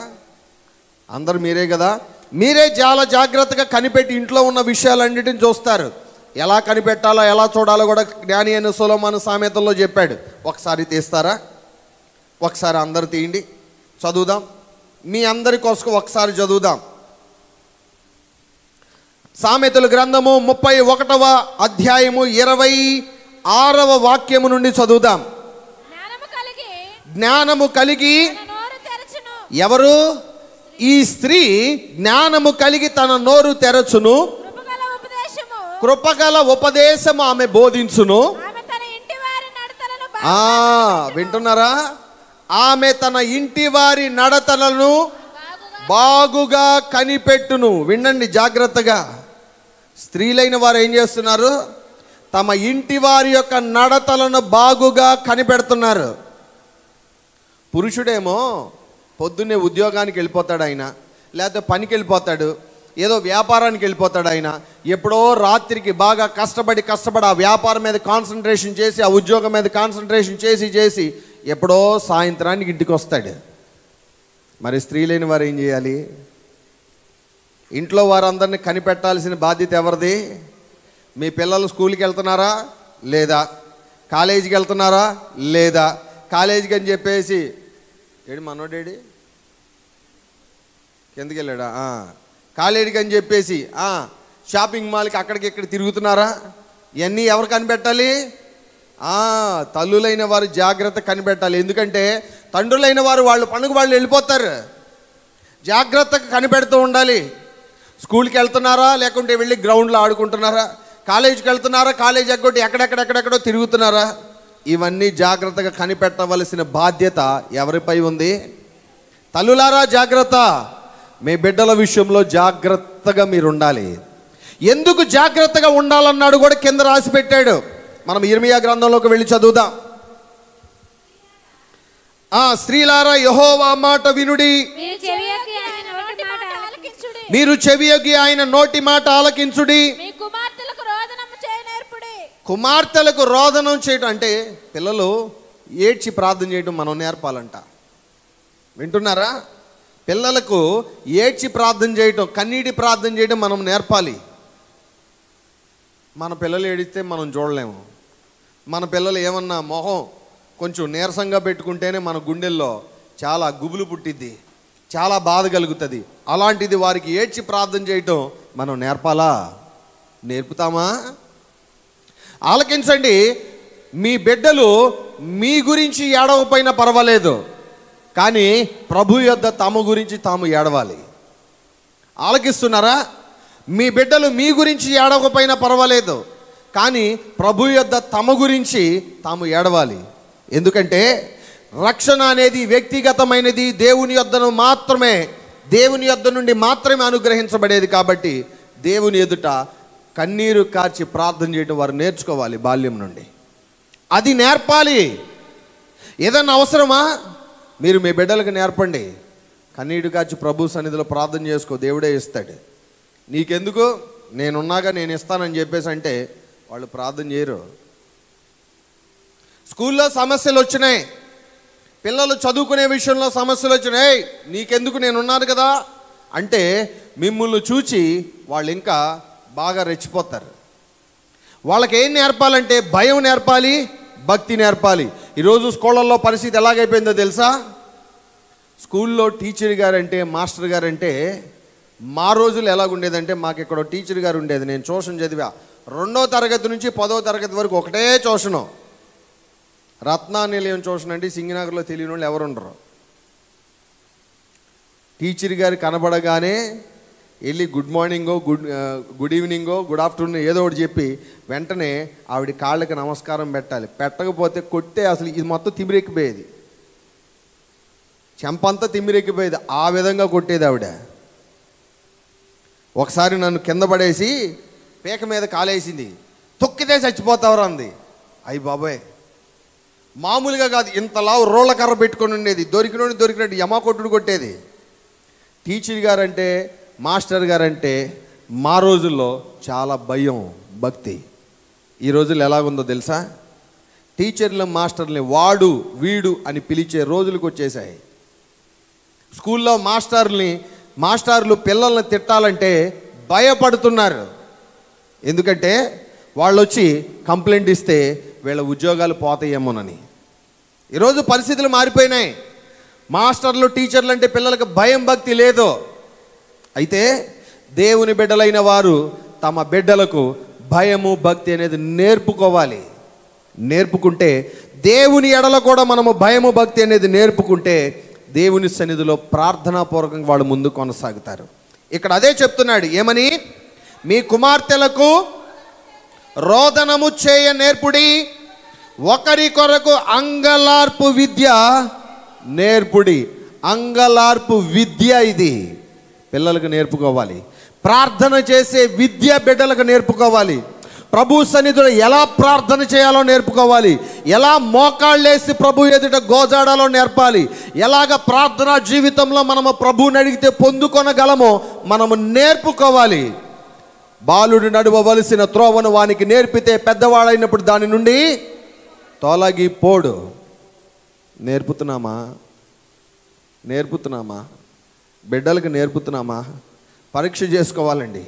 అందరు మీరే కదా. మీరే చాలా జాగ్రత్తగా కనిపెట్టి ఇంట్లో ఉన్న విషయాలన్నిటిని చూస్తారు. ఎలా కనిపెట్టాలో, ఎలా చూడాలో కూడా జ్ఞాని అయిన సొలొమోను సామెతల్లో చెప్పాడు. ఒకసారి తీస్తారా? ఒకసారి అందరు తీయండి, చదువుదాం. మీ అందరి కోసం ఒకసారి చదువుదాం. సామెతల గ్రంథము 31వ అధ్యాయము 26వ వాక్యము నుండి చదువుదాం. జ్ఞానము కలిగి ఎవరు? ఈ స్త్రీ జ్ఞానము కలిగి తన నోరు తెరచును, కృపగల ఉపదేశము ఆమె బోధించును. వింటున్నారా? ఆమె తన ఇంటి వారి నడతలను బాగుగా కనిపెట్టును. వినండి జాగ్రత్తగా. స్త్రీలైన వారు ఏం చేస్తున్నారు? తమ ఇంటి వారి యొక్క నడతలను బాగుగా కనిపెడుతున్నారు. పురుషుడేమో పొద్దున్నే ఉద్యోగానికి వెళ్ళిపోతాడు, ఆయన లేకపోతే పనికి వెళ్ళిపోతాడు, ఏదో వ్యాపారానికి వెళ్ళిపోతాడు. ఆయన ఎప్పుడో రాత్రికి బాగా కష్టపడి ఆ వ్యాపారం మీద కాన్సన్ట్రేషన్ చేసి, ఆ ఉద్యోగం మీద కాన్సన్ట్రేషన్ చేసి ఎప్పుడో సాయంత్రానికి ఇంటికి వస్తాడు. మరి స్త్రీలైన వారు ఏం చేయాలి? ఇంట్లో వారందరినీ కనిపెట్టాల్సిన బాధ్యత ఎవరిది? మీ పిల్లలు స్కూల్కి వెళ్తున్నారా లేదా? కాలేజీకి వెళ్తున్నారా లేదా? కాలేజీకి అని చెప్పేసి ఏడు మనోడేడి కిందకి వెళ్ళాడా? కాలేజీకి అని చెప్పేసి షాపింగ్ మాల్కి అక్కడికి ఇక్కడ తిరుగుతున్నారా? ఇవన్నీ ఎవరు కనిపెట్టాలి? తల్లులైన వారు జాగ్రత్త కనిపెట్టాలి. ఎందుకంటే తండ్రులైన వారు వాళ్ళ పనుకు వాళ్ళు వెళ్ళిపోతారు. జాగ్రత్తగా కనిపెడుతూ ఉండాలి. స్కూల్కి వెళ్తున్నారా, లేకుంటే వెళ్ళి గ్రౌండ్లో ఆడుకుంటున్నారా? కాలేజీకి వెళ్తున్నారా, కాలేజీ ఎగ్గొట్టి ఎక్కడెక్కడెక్కడెక్కడో తిరుగుతున్నారా? ఇవన్నీ జాగ్రత్తగా కనిపెట్టవలసిన బాధ్యత ఎవరిపై ఉంది? తల్లులారా జాగ్రత్త. మీ బిడ్డల విషయంలో జాగ్రత్తగా మీరు ఉండాలి. ఎందుకు జాగ్రత్తగా ఉండాలన్నాడు కూడా కింద రాసి పెట్టాడు. మనం ఇర్మియా గ్రంథంలోకి వెళ్ళి చదువుదాం. స్త్రీలారా యెహోవా మాట వినుడి, మీరు చెవియొగ్గి ఆయన నోటి మాట ఆలకించుడి. కుమార్తెలకు రోదనం చేయటం అంటే పిల్లలు ఏడ్చి ప్రార్థన చేయడం మనం నేర్పాలంట. వింటున్నారా? పిల్లలకు ఏడ్చి ప్రార్థన చేయటం, కన్నీటి ప్రార్థన చేయడం మనం నేర్పాలి. మన పిల్లలు ఏడిస్తే మనం చూడలేము. మన పిల్లలు ఏమన్నా మొహం కొంచెం నీరసంగా పెట్టుకుంటేనే మన గుండెల్లో చాలా గుబులు పుట్టిద్ది, చాలా బాధ కలుగుతుంది. అలాంటిది వారికి ఏడ్చి ప్రార్థన చేయటం మనం నేర్పాలా? నేర్పుతామా? ఆలకించండి. మీ బిడ్డలు మీ గురించి ఏడవకపోయినా పర్వాలేదు, కానీ ప్రభు యొద్ద తమ గురించి తాము ఏడవాలి. ఆలకిస్తున్నారా? మీ బిడ్డలు మీ గురించి ఏడవకపోయినా పర్వాలేదు, కానీ ప్రభు యొద్ద తమ గురించి తాము ఏడవాలి. ఎందుకంటే రక్షణ అనేది వ్యక్తిగతమైనది, దేవుని యొద్దను మాత్రమే, దేవుని యొద్ద నుండి మాత్రమే అనుగ్రహించబడేది. కాబట్టి దేవుని ఎదుట కన్నీరు కార్చి ప్రార్థన చేయడం వారు నేర్చుకోవాలి బాల్యం నుండి. అది నేర్పాలి. ఏదన్నా అవసరమా? మీరు మీ బిడ్డలకు నేర్పండి. కన్నీరు కార్చి ప్రభు సన్నిధిలో ప్రార్థన చేసుకో, దేవుడే ఇస్తాడు. నీకెందుకు, నేనున్నాగా నేను ఇస్తానని చెప్పేసి అంటే వాళ్ళు ప్రార్థన చేయరు. స్కూల్లో సమస్యలు వచ్చినాయి, పిల్లలు చదువుకునే విషయంలో సమస్యలు వచ్చినాయి, నీకెందుకు నేనున్నాను కదా అంటే మిమ్మల్ని చూచి వాళ్ళు ఇంకా బాగా రెచ్చిపోతారు. వాళ్ళకి ఏం నేర్పాలంటే భయం నేర్పాలి, భక్తి నేర్పాలి. ఈరోజు స్కూళ్ళల్లో పరిస్థితి ఎలాగైపోయిందో తెలుసా? స్కూల్లో టీచర్ గారంటే, మాస్టర్ గారంటే, మా రోజులు ఎలాగుండేదంటే, మాకు ఇక్కడ టీచర్ గారు ఉండేది. నేను ట్యూషన్ చదివా. 2వ తరగతి నుంచి 10వ తరగతి వరకు ఒకటే ట్యూషను. రత్నానిలయం ట్యూషన్ అంటే సింగనగర్లో తెలియని వాళ్ళు ఎవరు ఉండరు. టీచర్ గారు కనబడగానే వెళ్ళి గుడ్ మార్నింగో గుడ్ ఈవినింగో గుడ్ ఆఫ్టర్నూన్ ఏదో ఒకటి చెప్పి వెంటనే ఆవిడ కాళ్ళకి నమస్కారం పెట్టాలి. పెట్టకపోతే కొట్టే అసలు ఇది మొత్తం తిమిరెక్కిపోయేది, చెంపంతా తిమిరెక్కిపోయేది. ఆ విధంగా కొట్టేది ఆవిడ. ఒకసారి నన్ను కింద పడేసి పీక మీద కాలేసింది. తొక్కితే చచ్చిపోతావరా అంది. అయ్యి బాబాయ్, మామూలుగా కాదు, ఇంతలా రోళ్ళ కర్ర పెట్టుకొని ఉండేది. దొరికినట్టు యమా కొట్టుడు కొట్టేది. టీచర్ గారంటే, మాస్టర్ గారంటే మా రోజుల్లో చాలా భయం, భక్తి. ఈ రోజుల్లో ఎలాగుందో తెలుసా? టీచర్లు మాస్టర్ని వాడు వీడు అని పిలిచే రోజులకు వచ్చేసాయి. స్కూల్లో మాస్టర్లు పిల్లల్ని తిట్టాలంటే భయపడుతున్నారు. ఎందుకంటే వాళ్ళు వచ్చి కంప్లైంట్ ఇస్తే వీళ్ళ ఉద్యోగాలు పోతాయేమోనని. ఈరోజు పరిస్థితులు మారిపోయినాయి. మాస్టర్లు టీచర్లు అంటే పిల్లలకు భయం, భక్తి లేదు. అయితే దేవుని బిడ్డలైన వారు తమ బిడ్డలకు భయము, భక్తి అనేది నేర్పుకోవాలి. నేర్పుకుంటే దేవుని ఎడల కూడా మనము భయము, భక్తి అనేది నేర్పుకుంటే దేవుని సన్నిధిలో ప్రార్థనాపూర్వకంగా వాళ్ళు ముందు కొనసాగుతారు. ఇక్కడ అదే చెప్తున్నాడు. ఏమని? మీ కుమార్తెలకు రోదనము చేయ నేర్పుడి, ఒకరి కొరకు అంగలార్పు విద్య నేర్పుడి. అంగలార్పు విద్య ఇది పిల్లలకు నేర్పుకోవాలి. ప్రార్థన చేసే విద్య బిడ్డలకు నేర్పుకోవాలి. ప్రభు సన్నిధిలో ఎలా ప్రార్థన చేయాలో నేర్పుకోవాలి. ఎలా మోకాళ్ళేసి ప్రభు ఎదుట గోజాడాలో నేర్పాలి. ఎలాగ ప్రార్థనా జీవితంలో మనము ప్రభువుని అడిగితే పొందుకొనగలమో మనము నేర్పుకోవాలి. బాలుడు నడవవలసిన త్రోవను వానికి నేర్పితే పెద్దవాడైనప్పుడు దాని నుండి తొలగిపోడు. నేర్పుతున్నామా? బిడ్డలకు నేర్పుతున్నామా? పరీక్ష చేసుకోవాలండి.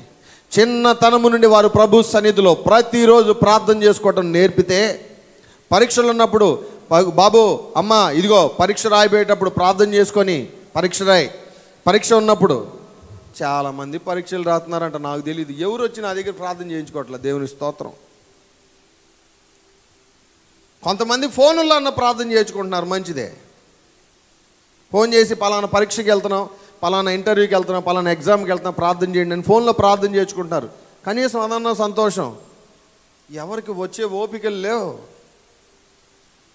చిన్నతనము నుండి వారు ప్రభు సన్నిధిలో ప్రతిరోజు ప్రార్థన చేసుకోవటం నేర్పితే పరీక్షలు ఉన్నప్పుడు బాబు అమ్మ ఇదిగో పరీక్ష రాయిపోయేటప్పుడు ప్రార్థన చేసుకొని పరీక్ష రాయి. పరీక్ష ఉన్నప్పుడు చాలామంది పరీక్షలు రాస్తున్నారంట. నాకు తెలియదు, ఎవరు వచ్చి నా దగ్గర ప్రార్థన చేయించుకోవట్లేదు. దేవుని స్తోత్రం. కొంతమంది ఫోనుల్లో అన్న ప్రార్థన చేయించుకుంటున్నారు, మంచిదే. ఫోన్ చేసి పలానా పరీక్షకి వెళ్తున్నాం, పలానా ఇంటర్వ్యూకి వెళ్తున్నాం, పలానా ఎగ్జామ్కి వెళ్తున్నాం, ప్రార్థన చేయండి అని ఫోన్లో ప్రార్థన చేసుకుంటున్నారు. కనీసం అదన్నా సంతోషం. ఎవరికి వచ్చే ఓపికలు లేవు.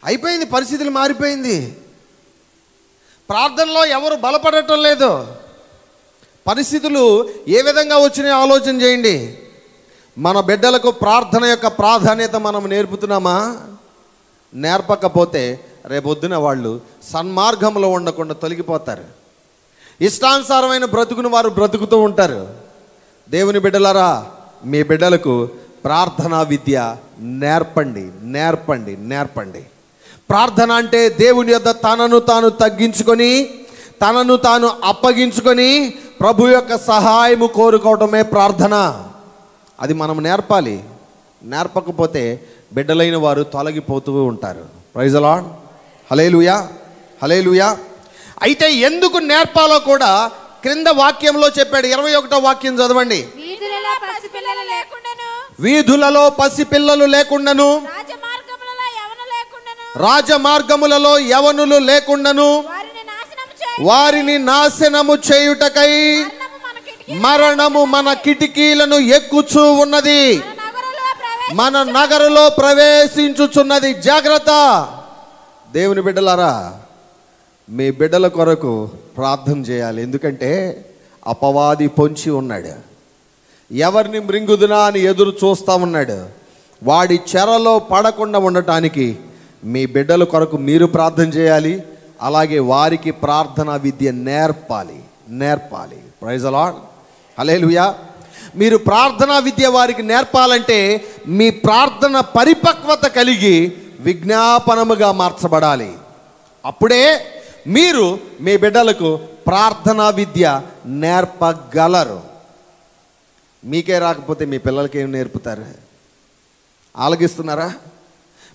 అయిపోయింది, పరిస్థితులు మారిపోయింది. ప్రార్థనలో ఎవరు బలపడటం లేదు. పరిస్థితులు ఏ విధంగా వచ్చినాయో ఆలోచన చేయండి. మన బిడ్డలకు ప్రార్థన యొక్క ప్రాధాన్యత మనం నేర్పుతున్నామా? నేర్పకపోతే రేపొద్దున వాళ్ళు సన్మార్గంలో ఉండకుండా తొలగిపోతారు. ఇష్టానుసారమైన బ్రతుకును వారు బ్రతుకుతూ ఉంటారు. దేవుని బిడ్డలారా, మీ బిడ్డలకు ప్రార్థనా విద్య నేర్పండి. ప్రార్థన అంటే దేవుని యొద్ద తనను తాను తగ్గించుకొని, తనను తాను అప్పగించుకొని ప్రభు యొక్క సహాయము కోరుకోవటమే ప్రార్థన. అది మనం నేర్పాలి. నేర్పకపోతే బిడ్డలైన వారు తొలగిపోతూ ఉంటారు. Praise the Lord. Hallelujah, hallelujah. అయితే ఎందుకు నేర్పాలో కూడా క్రింద వాక్యంలో చెప్పాడు. 21వ వాక్యం చదవండి. వీధులలో పసిపిల్లలు లేకుండాను, రాజమార్గములలో యవనులు లేకుండాను, వారిని నాశనము చేయుటకై మరణము మన కిటికీలను ఎక్కుచూ ఉన్నది, మన నగరులో ప్రవేశించుచున్నది. జాగ్రత్త. దేవుని బిడ్డలారా, మీ బిడ్డల కొరకు ప్రార్థన చేయాలి. ఎందుకంటే అపవాది పొంచి ఉన్నాడు. ఎవరిని మృంగుదునా అని ఎదురు చూస్తూ ఉన్నాడు. వాడి చెరలో పడకుండా ఉండటానికి మీ బిడ్డల కొరకు మీరు ప్రార్థన చేయాలి. అలాగే వారికి ప్రార్థనా విద్య నేర్పాలి. Praise the Lord. హల్లెలూయా. మీరు ప్రార్థనా విద్య వారికి నేర్పాలంటే మీ ప్రార్థన పరిపక్వత కలిగి విజ్ఞాపనముగా మార్చబడాలి. అప్పుడే మీరు మీ బిడ్డలకు ప్రార్థనా విద్య నేర్పగలరు. మీకే రాకపోతే మీ పిల్లలకి ఏం నేర్పుతారు? ఆలగిస్తున్నారా?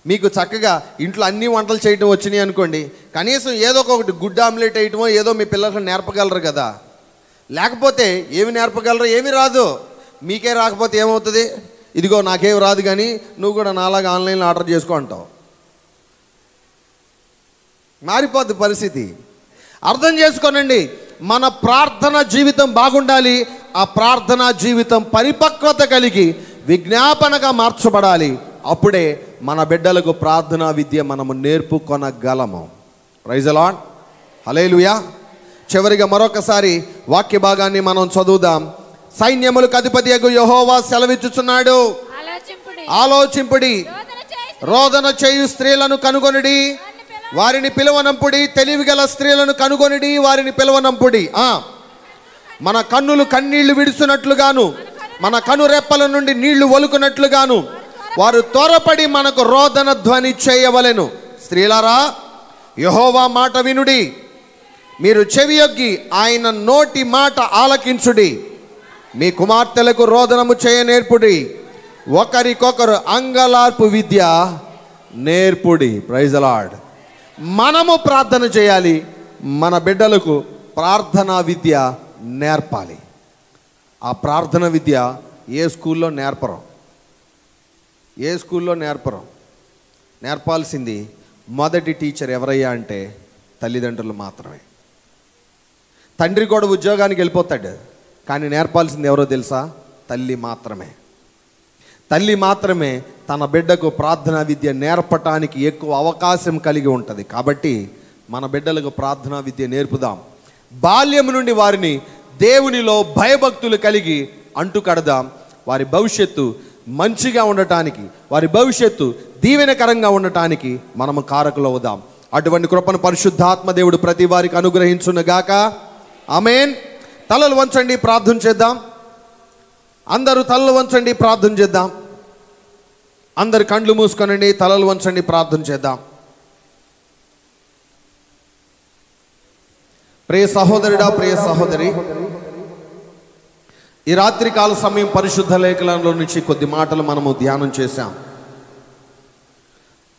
మీకు చక్కగా ఇంట్లో అన్ని వంటలు చేయటం వచ్చినాయి అనుకోండి, కనీసం ఏదో ఒకటి గుడ్ ఆమ్లెట్ వేయటమో ఏదో మీ పిల్లలకు నేర్పగలరు కదా. లేకపోతే ఏమి నేర్పగలరు? ఏమి రాదు. మీకే రాకపోతే ఏమవుతుంది? ఇదిగో నాకేం రాదు కానీ నువ్వు కూడా నాలాగా ఆన్లైన్లో ఆర్డర్ చేసుకో అంటావు. మారిపోద్ది పరిస్థితి. అర్థం చేసుకోనండి. మన ప్రార్థన జీవితం బాగుండాలి. ఆ ప్రార్థనా జీవితం పరిపక్వత కలిగి విజ్ఞాపనగా మార్చబడాలి. అప్పుడే మన బిడ్డలకు ప్రార్థనా విద్య మనము నేర్పుకొనగలము. ప్రైజ్ ది లార్డ్, హల్లెలూయా. చివరిగా మరొకసారి వాక్య భాగాన్ని మనం చదువుదాం. సైన్యములకు అధిపతియగు యెహోవా సెలవిచ్చుచున్నాడు, ఆలోచింపుడి, రోదన చేయు స్త్రీలను కనుగొనుడి, వారిని పిలువనంపుడి. తెలివిగల స్త్రీలను కనుగొనుడి, వారిని పిలువనంపుడి. మన కన్నులు కన్నీళ్లు విడుచున్నట్లుగాను, మన కనురెప్పల నుండి నీళ్లు ఒలుకున్నట్లుగాను వారు త్వరపడి మనకు రోదన ధ్వని చేయవలెను. స్త్రీలారా, యెహోవా మాట వినుడి, మీరు చెవియొగ్గి ఆయన నోటి మాట ఆలకించుడి. మీ కుమార్తెలకు రోదనము చేయ నేర్పుడి, ఒకరికొకరు అంగలార్పు విద్య నేర్పుడి. Praise the Lord. మనము ప్రార్థన చేయాలి, మన బిడ్డలకు ప్రార్థనా విద్య నేర్పాలి. ఆ ప్రార్థన విద్య ఏ స్కూల్లో నేర్పరు, ఏ స్కూల్లో నేర్పరు. నేర్పాల్సింది మొదటి టీచర్ ఎవరయ్యా అంటే తల్లిదండ్రులు మాత్రమే. తండ్రి కూడా ఉద్యోగానికి వెళ్ళిపోతాడు, కానీ నేర్పాల్సింది ఎవరో తెలుసా? తల్లి మాత్రమే. తల్లి మాత్రమే తన బిడ్డకు ప్రార్థనా విద్య నేర్పటానికి ఎక్కువ అవకాశం కలిగి ఉంటుంది. కాబట్టి మన బిడ్డలకు ప్రార్థనా విద్య నేర్పుదాం. బాల్యం నుండి వారిని దేవునిలో భయభక్తులు కలిగి అంటుకడదాం. వారి భవిష్యత్తు మంచిగా ఉండటానికి, వారి భవిష్యత్తు దీవెనకరంగా ఉండటానికి మనము కారకులు అవుదాం. అటువంటి కృపను పరిశుద్ధాత్మ దేవుడు ప్రతి వారికి అనుగ్రహించునుగాక. ఆమేన్. తలలు వంచండి, ప్రార్థన చేద్దాం. అందరూ తలలు వంచండి, ప్రార్థన చేద్దాం. అందరు కండ్లు మూసుకొనండి, తలలు వంచండి, ప్రార్థన చేద్దాం. ప్రియ సహోదరుడా, ప్రియ సహోదరి, ఈ రాత్రికాల సమయం పరిశుద్ధ లేఖనంలో నుంచి కొద్ది మాటలు మనము ధ్యానం చేశాం.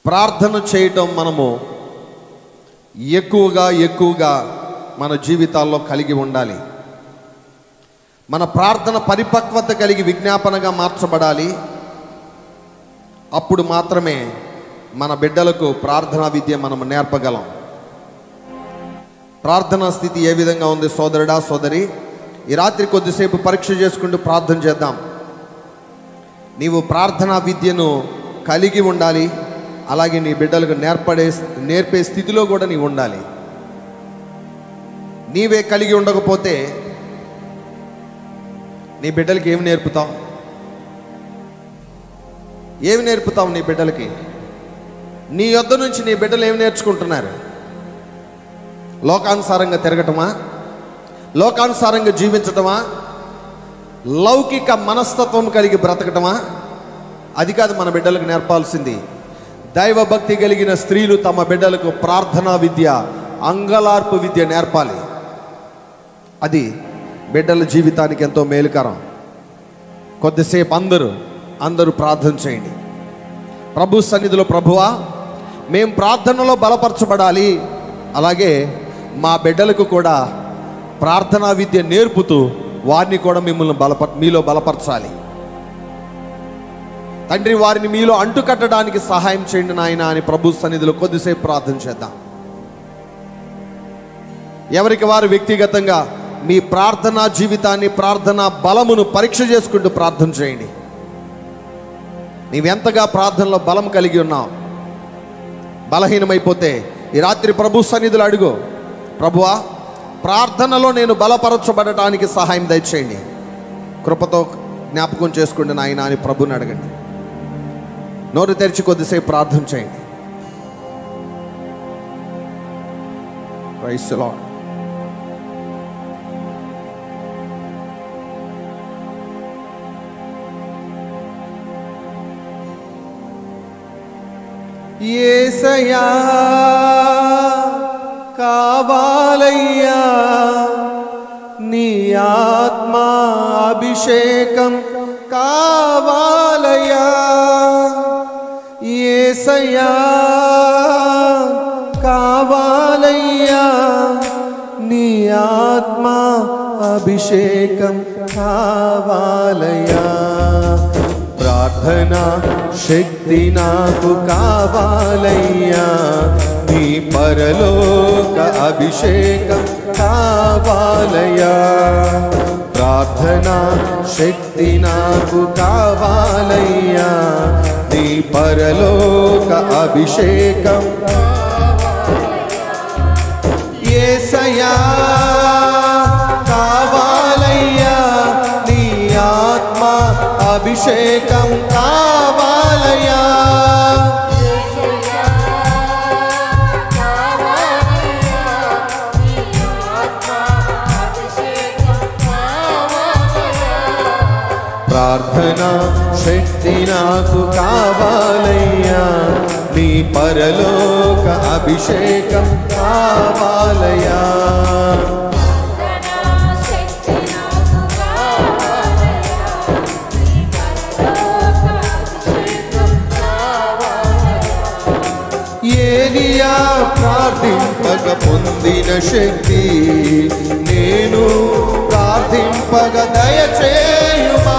ప్రార్థన చేయటం మనము ఎక్కువగా మన జీవితాల్లో కలిగి ఉండాలి. మన ప్రార్థన పరిపక్వత కలిగి విజ్ఞాపనగా మార్చబడాలి. అప్పుడు మాత్రమే మన బిడ్డలకు ప్రార్థనా విద్య మనము నేర్పగలం. ప్రార్థనా స్థితి ఏ విధంగా ఉంది సోదరుడా, సోదరి? ఈ రాత్రి కొద్దిసేపు పరీక్ష చేసుకుంటూ ప్రార్థన చేద్దాం. నీవు ప్రార్థనా విద్యను కలిగి ఉండాలి. అలాగే నీ బిడ్డలకు నేర్పే స్థితిలో కూడా నీవు ఉండాలి. నీవే కలిగి ఉండకపోతే నీ బిడ్డలకి ఏమి నేర్పుతావు? ఏమి నేర్పుతావు నీ బిడ్డలకి? నీ యొద్ద నుంచి నీ బిడ్డలు ఏమి నేర్చుకుంటున్నారు? లోకానుసారంగా తిరగటమా? లోకానుసారంగా జీవించటమా? లౌకిక మనస్తత్వం కలిగి బ్రతకటమా? అది కాదు మన బిడ్డలకు నేర్పాల్సింది. దైవభక్తి కలిగిన స్త్రీలు తమ బిడ్డలకు ప్రార్థనా విద్య, అంగలార్పు విద్య నేర్పాలి. అది బిడ్డల జీవితానికి ఎంతో మేలుకరం. కొద్దిసేపు అందరూ ప్రార్థన చేయండి. ప్రభు సన్నిధిలో, ప్రభువా, మేము ప్రార్థనలో బలపరచబడాలి. అలాగే మా బిడ్డలకు కూడా ప్రార్థనా విద్య నేర్పుతూ వారిని కూడా మీలో బలపరచాలి. తండ్రి, వారిని మీలో అంటుకట్టడానికి సహాయం చేయండి నాయన అని ప్రభు సన్నిధిలో కొద్దిసేపు ప్రార్థన చేద్దాం. ఎవరికి వారు వ్యక్తిగతంగా మీ ప్రార్థనా జీవితాన్ని, ప్రార్థనా బలమును పరీక్ష చేసుకుంటూ ప్రార్థన చేయండి. నీవెంతగా ప్రార్థనలో బలం కలిగి ఉన్నావు? బలహీనమైపోతే ఈ రాత్రి ప్రభు సన్నిధిలో అడుగు, ప్రభువా, ప్రార్థనలో నేను బలపరచబడటానికి సహాయం దయచేయండి, కృపతో జ్ఞాపకం చేసుకోండి నాయన అని ప్రభుని అడగండి. నోరు తెరిచి కొద్దిసేపు ప్రార్థన చేయండి. Praise the lord. యేసయ్యా కావాలయ్యా నీ ఆత్మ అభిషేకం కావాలయ్యా. యేసయ్యా కావాలయ్యా నీ ఆత్మ అభిషేకం కావాలయ్యా. ప్రార్థనా శక్తి నాకు కావాలయ్యా, నీ పరలోక అభిషేకం కావాలయ్యా. ప్రార్థనా శక్తి నాకు కావాలయ్యా, నీ పరలోక అభిషేకం యేసయ్యా కావాలయ్యా, నీ ఆత్మ అభిషేకం కావాలయ్యా. ప్రార్థనా శక్తి నాకు కావాలయ్యా, నీ పరలోక అభిషేకం కావాలయ్యా. ఏలియా ప్రార్థింపగ పొందిన శక్తి నేను ప్రార్థింపగ దయచేయుమా.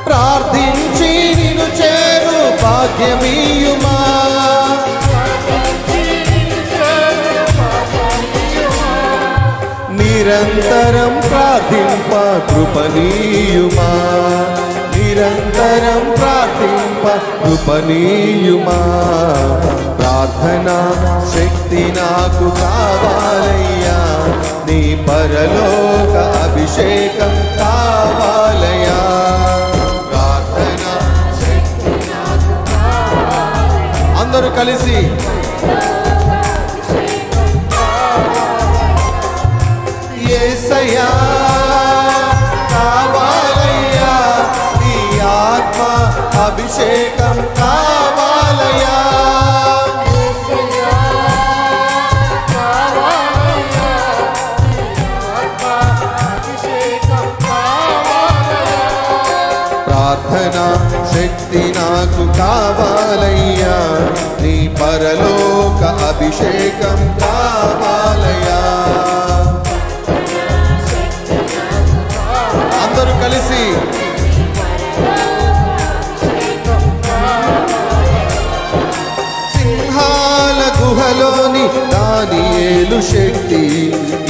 ప్రార్థించి నిన్ను చేరు భాగ్యమీయుమా. నిరంతరం ప్రార్థింప కృపనీయుమా, నిరంతరం ప్రార్థింప కృపనీయుమా. ప్రార్థనా శక్తి నాకు కావాలయ్యా, నీ పరలోక అభిషేకం కావాలయ్యా. ప్రార్థనా శక్తి నాకు కావాలయ్యా. అందరూ కలిసి యేసయ్యా కావాలయ్యా, నీ ఆత్మ అభిషేకం కావాలయ్యా. ప్రార్థనా శక్తి నాకు కావాలయ్యా, నీ పరలోక అభిషేకం కావాలయ్యా. అందరూ కలిసి సింహాల గుహలోని దానియేలు శక్తి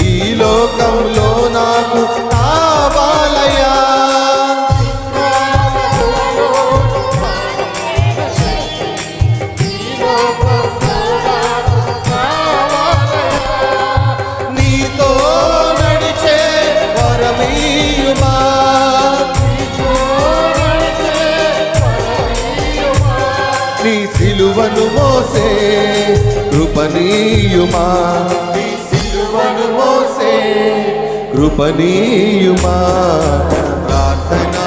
ఈ లోకంలో నాకు కావాలయ్యా. నీతో నడిచే వరమీయుమా, నీ సిలువను మోసే కృపనీయుమా, నీ సిలువను మోసే కృపనీయుమా. ప్రార్థనా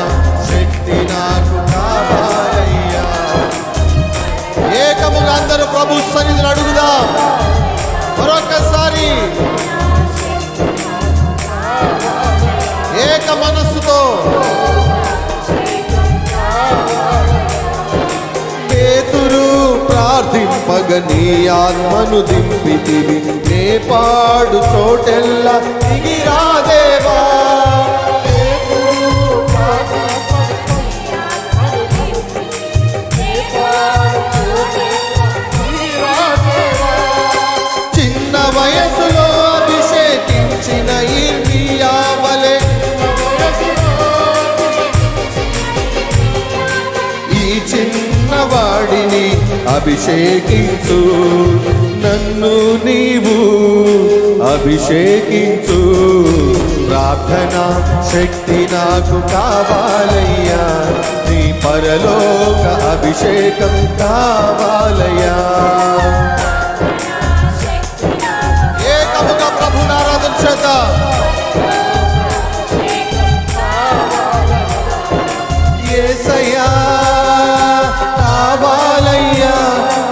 శక్తి నాకు కావాలయ్యా. ఏకముగా అందరూ ప్రభు సన్నిధిని అడుగుదాం మరొకసారి ఏక మనస్సుతో. పేతురు ప్రార్థింపగ నీ ఆత్మను దింపితివి, నే పాడు చోటెల్లా దిగిరాదేవా. చిన్న వయసులో అభిషేకించిన ఇర్మియా వలె ఈ చిన్నవాడిని అభిషేకించు, నన్ను నీవు అభిషేకించు. ప్రార్థనా శక్తి నాకు కావాలయ్యా, నీ పరలోక అభిషేకం కావాలయ్యా. ఏకముగా ప్రభుని ఆరాధన చేద్దాం. యేసయ్యా కావాలయ్యా,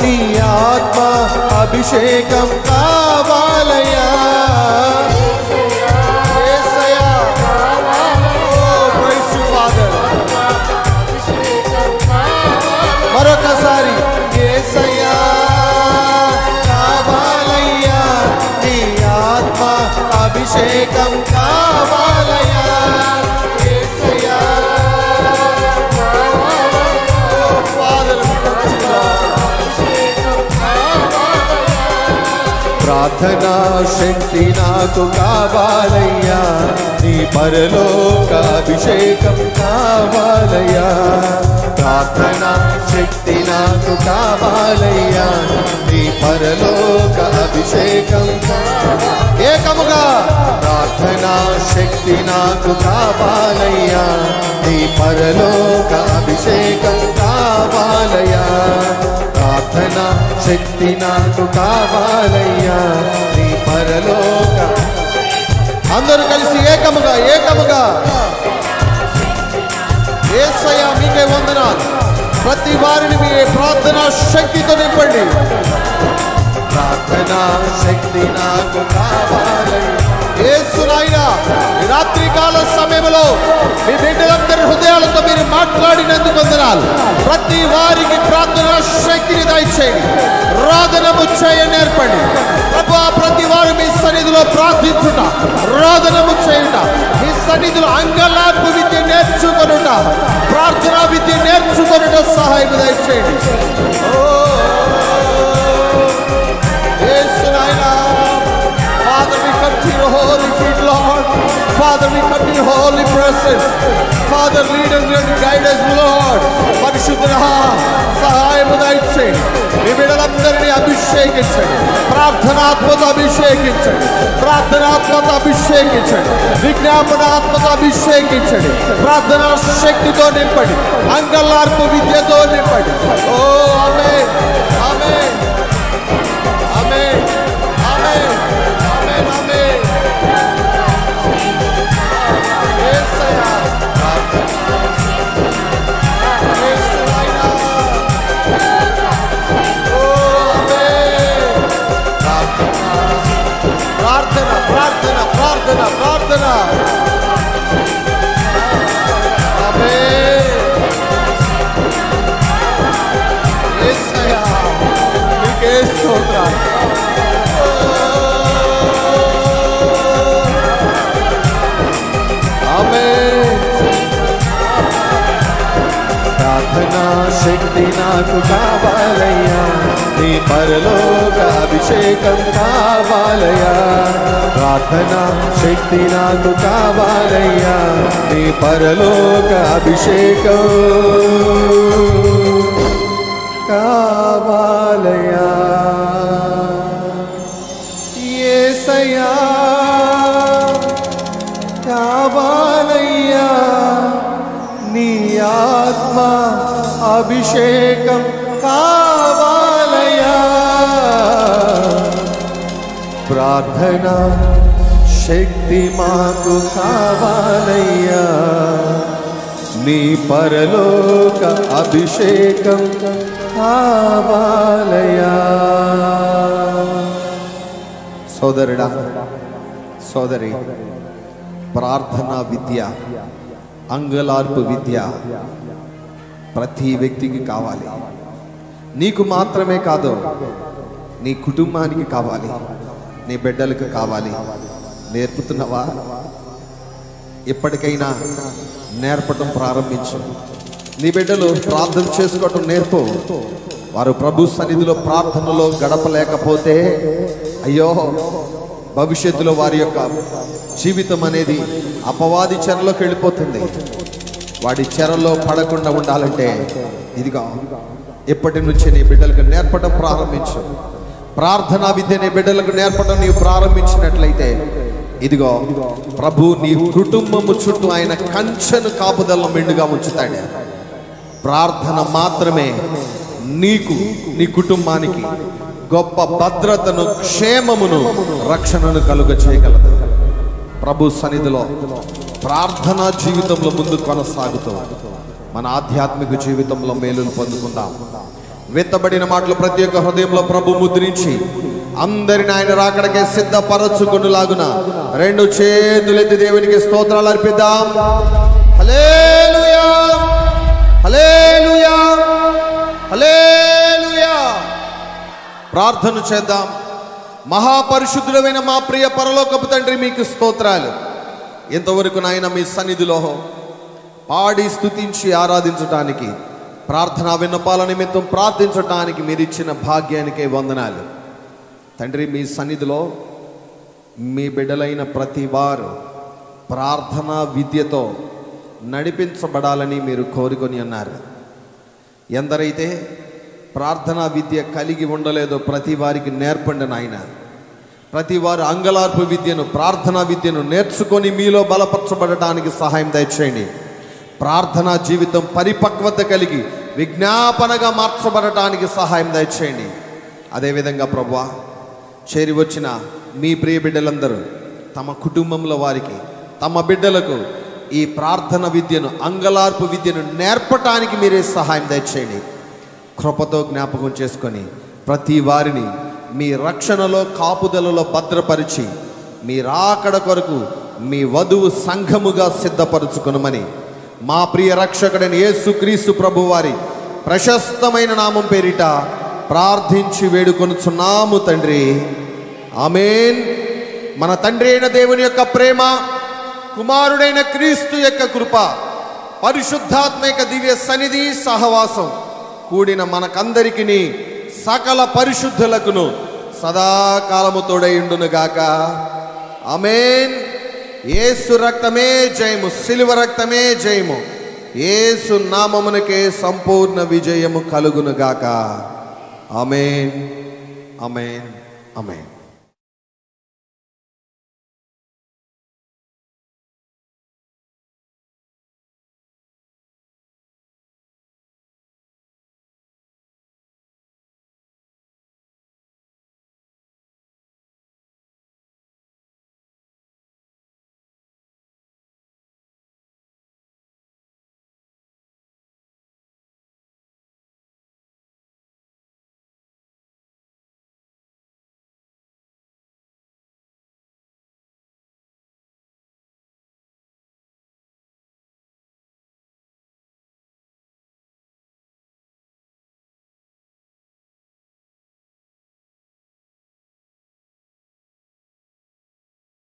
నీ ఆత్మ అభిషేకం కావాలయ్యా. యేసయ్యా ప్రైజ్ యు ఫాదర్. మరొకసారి యేసయ్యా అభిషేకం కావాలయ్యా యేసయ్యా. ఫాదర్ ప్రార్థనా శక్తి నాకు కావాలయ్యా, నీ పరలోక అభిషేకం కావాలయ్యా. ప్రార్థనా శక్తి నాకు కావాలయ్యా, నీ పరలోక అభిషేకం ఏకముగా. ప్రార్థనా శక్తి నాకు కావాలయ్యా, నీ పరలోక అభిషేకం కావాలయ్యా. ప్రార్థనా శక్తి నాకు కావాలయ్యా, నీ పరలోక. అందరూ కలిసి ఏకముగా ఏకముగా. యేసయ్యా మీకే వందనాలు. ప్రతి వారిని మీ ప్రార్థనా శక్తితో నింపండి. ప్రార్థనా శక్తి నాకు కావాలి యేసు నాయనా. ఈ రాత్రి కాల సమయంలో మీ బిడ్డలందరి హృదయాలతో మీరు మాట్లాడినందుకు వందనాలు. ప్రతి వారికి ప్రార్థనా శక్తిని దయచేయండి, రోదనము చేయ నేర్పండి ప్రభువా. ప్రతి వారు మీ సన్నిధిలో ప్రార్థించుట, రోదనము చేయుట, మీ సన్నిధిలో అంగలార్పు విద్య నేర్చుకొనుట, ప్రార్థనా విద్య నేర్చుకొనుట సహాయం దయచేయండి. Father, we come to your holy feet, Lord. Father, we come to your holy presence. Father, lead us and guide us, Lord. పరిశుద్ధుడా సహాయము దయచేయండి. మీ బిడ్డలందరినీ అభిషేకించండి, ప్రార్థనాత్మతో అభిషేకించండి, ప్రార్థనాత్మతో అభిషేకించండి, విజ్ఞాపనాత్మతో అభిషేకించండి, ప్రార్థనా శక్తితో నింపండి, అంగలార్పు విద్యతో నింపండి. ఓ ఆమేన్ ఆమేన్ ఆమేన్ ఆమేన్ ఆమేన్ ఆమేన్. యేసయ్యా ప్రార్థన ప్రార్థన ప్రార్థన ప్రార్థన. ఆమేన్. యేసయ్యా మీకే స్తోత్రం. ప్రార్థనా శక్తి నాకు కావాలయ్యా, నీ పరలోక అభిషేకం కావాలయ్యా. ప్రార్థనా శక్తి నాకు కావాలయ్యా, నీ పరలోక అభిషేకం కావాలయ్యా. యేసయ్యా కావాలయ్యా, నీ ఆత్మ అభిషేకం కావాలయ్యా. ప్రార్థనా శక్తి మాకు కావాలయ్యా, నీ పరలోక అభిషేకం కావాలయ్యా. సోదరుడా సోదరి, ప్రార్థనా విద్య, అంగలార్పు విద్య ప్రతి వ్యక్తికి కావాలి. నీకు మాత్రమే కాదు, నీ కుటుంబానికి కావాలి, నీ బిడ్డలకు కావాలి. నేర్పుతున్నావా? ఎప్పటికైనా నేర్పటం ప్రారంభించు. నీ బిడ్డలు ప్రార్థన చేసుకోవటం నేర్పు. వారు ప్రభు సన్నిధిలో ప్రార్థనలో గడపలేకపోతే అయ్యో, భవిష్యత్తులో వారి యొక్క జీవితం అనేది అపవాది చెరలోకి వెళ్ళిపోతుంది. వాడి చెరలో పడకుండా ఉండాలంటే ఇదిగా ఎప్పటి నుంచి నీ బిడ్డలకు నేర్పడం ప్రారంభించు. ప్రార్థనా విద్య నీ బిడ్డలకు నేర్పడం నీవు ప్రారంభించినట్లయితే ఇదిగో ప్రభు నీ కుటుంబము చుట్టూ ఆయన కంచెను కాపుదల మెండుగా ఉంచుతాడు. ప్రార్థన మాత్రమే నీకు, నీ కుటుంబానికి గొప్ప భద్రతను, క్షేమమును, రక్షణను కలుగ చేయగలదు. ప్రభు సన్నిధిలో ప్రార్థనా జీవితంలో ముందు కొనసాగుతూ మన ఆధ్యాత్మిక జీవితంలో మేలును పొందుకుందాం. విత్తబడిన మాటలు ప్రతి ఒక్క హృదయంలో ప్రభు ముద్రించి అందరిని ఆయన రాకడకే సిద్ధపరచుకొనులాగున రెండు చేతులెత్తి దేవునికి స్తోత్రాలు అర్పిద్దాం. హల్లెలూయా హల్లెలూయా హల్లెలూయా. ప్రార్థన చేద్దాం. మహాపరిశుద్ధుడైన మా ప్రియ పరలోకపు తండ్రి, మీకు స్తోత్రాలు. ఇంతవరకు నాయన మీ సన్నిధిలో పాడి స్తుతించి ఆరాధించటానికి, ప్రార్థనా విన్నపాల నిమిత్తం ప్రార్థించటానికి మీరు ఇచ్చిన భాగ్యానికే వందనాలు తండ్రి. మీ సన్నిధిలో మీ బిడ్డలైన ప్రతి వారు ప్రార్థనా విద్యతో నడిపించబడాలని మీరు కోరుకొని అన్నారు. ఎందరైతే ప్రార్థనా విద్య కలిగి ఉండలేదో ప్రతి వారికి నేర్పండి నాయన. ప్రతి వారు అంగలార్పు విద్యను, ప్రార్థనా విద్యను నేర్చుకొని మీలో బలపరచబడటానికి సహాయం దయచేయండి. ప్రార్థనా జీవితం పరిపక్వత కలిగి విజ్ఞాపనగా మార్చబడటానికి సహాయం దయచేయండి. అదేవిధంగా ప్రభువా, చేరి వచ్చిన మీ ప్రియ బిడ్డలందరూ తమ కుటుంబంలో వారికి, తమ బిడ్డలకు ఈ ప్రార్థన విద్యను, అంగలార్పు విద్యను నేర్పటానికి మీరే సహాయం దయచేయండి. కృపతో జ్ఞాపకం చేసుకొని ప్రతి వారిని మీ రక్షణలో, కాపుదలలో భద్రపరిచి మీ రాకడ కొరకు మీ వధువు సంఘముగా సిద్ధపరచుకొనమని మా ప్రియ రక్షకుడైన యేసుక్రీస్తు ప్రభు వారి ప్రశస్తమైన నామం పేరిట ప్రార్థించి వేడుకొనుచున్నాము తండ్రి. ఆమేన్. మన తండ్రి అయిన దేవుని యొక్క ప్రేమ, కుమారుడైన క్రీస్తు యొక్క కృప, పరిశుద్ధాత్మ యొక్క దివ్య సన్నిధి సహవాసం కూడిన మనకందరికీ సకల పరిశుద్ధులకును సదాకాలము తోడైండునుగాక. ఆమేన్. యేసు రక్తమే జయము, సిలువ రక్తమే జయము. యేసు నామమునకే సంపూర్ణ విజయము కలుగునుగాక. ఆమేన్, ఆమేన్, ఆమేన్.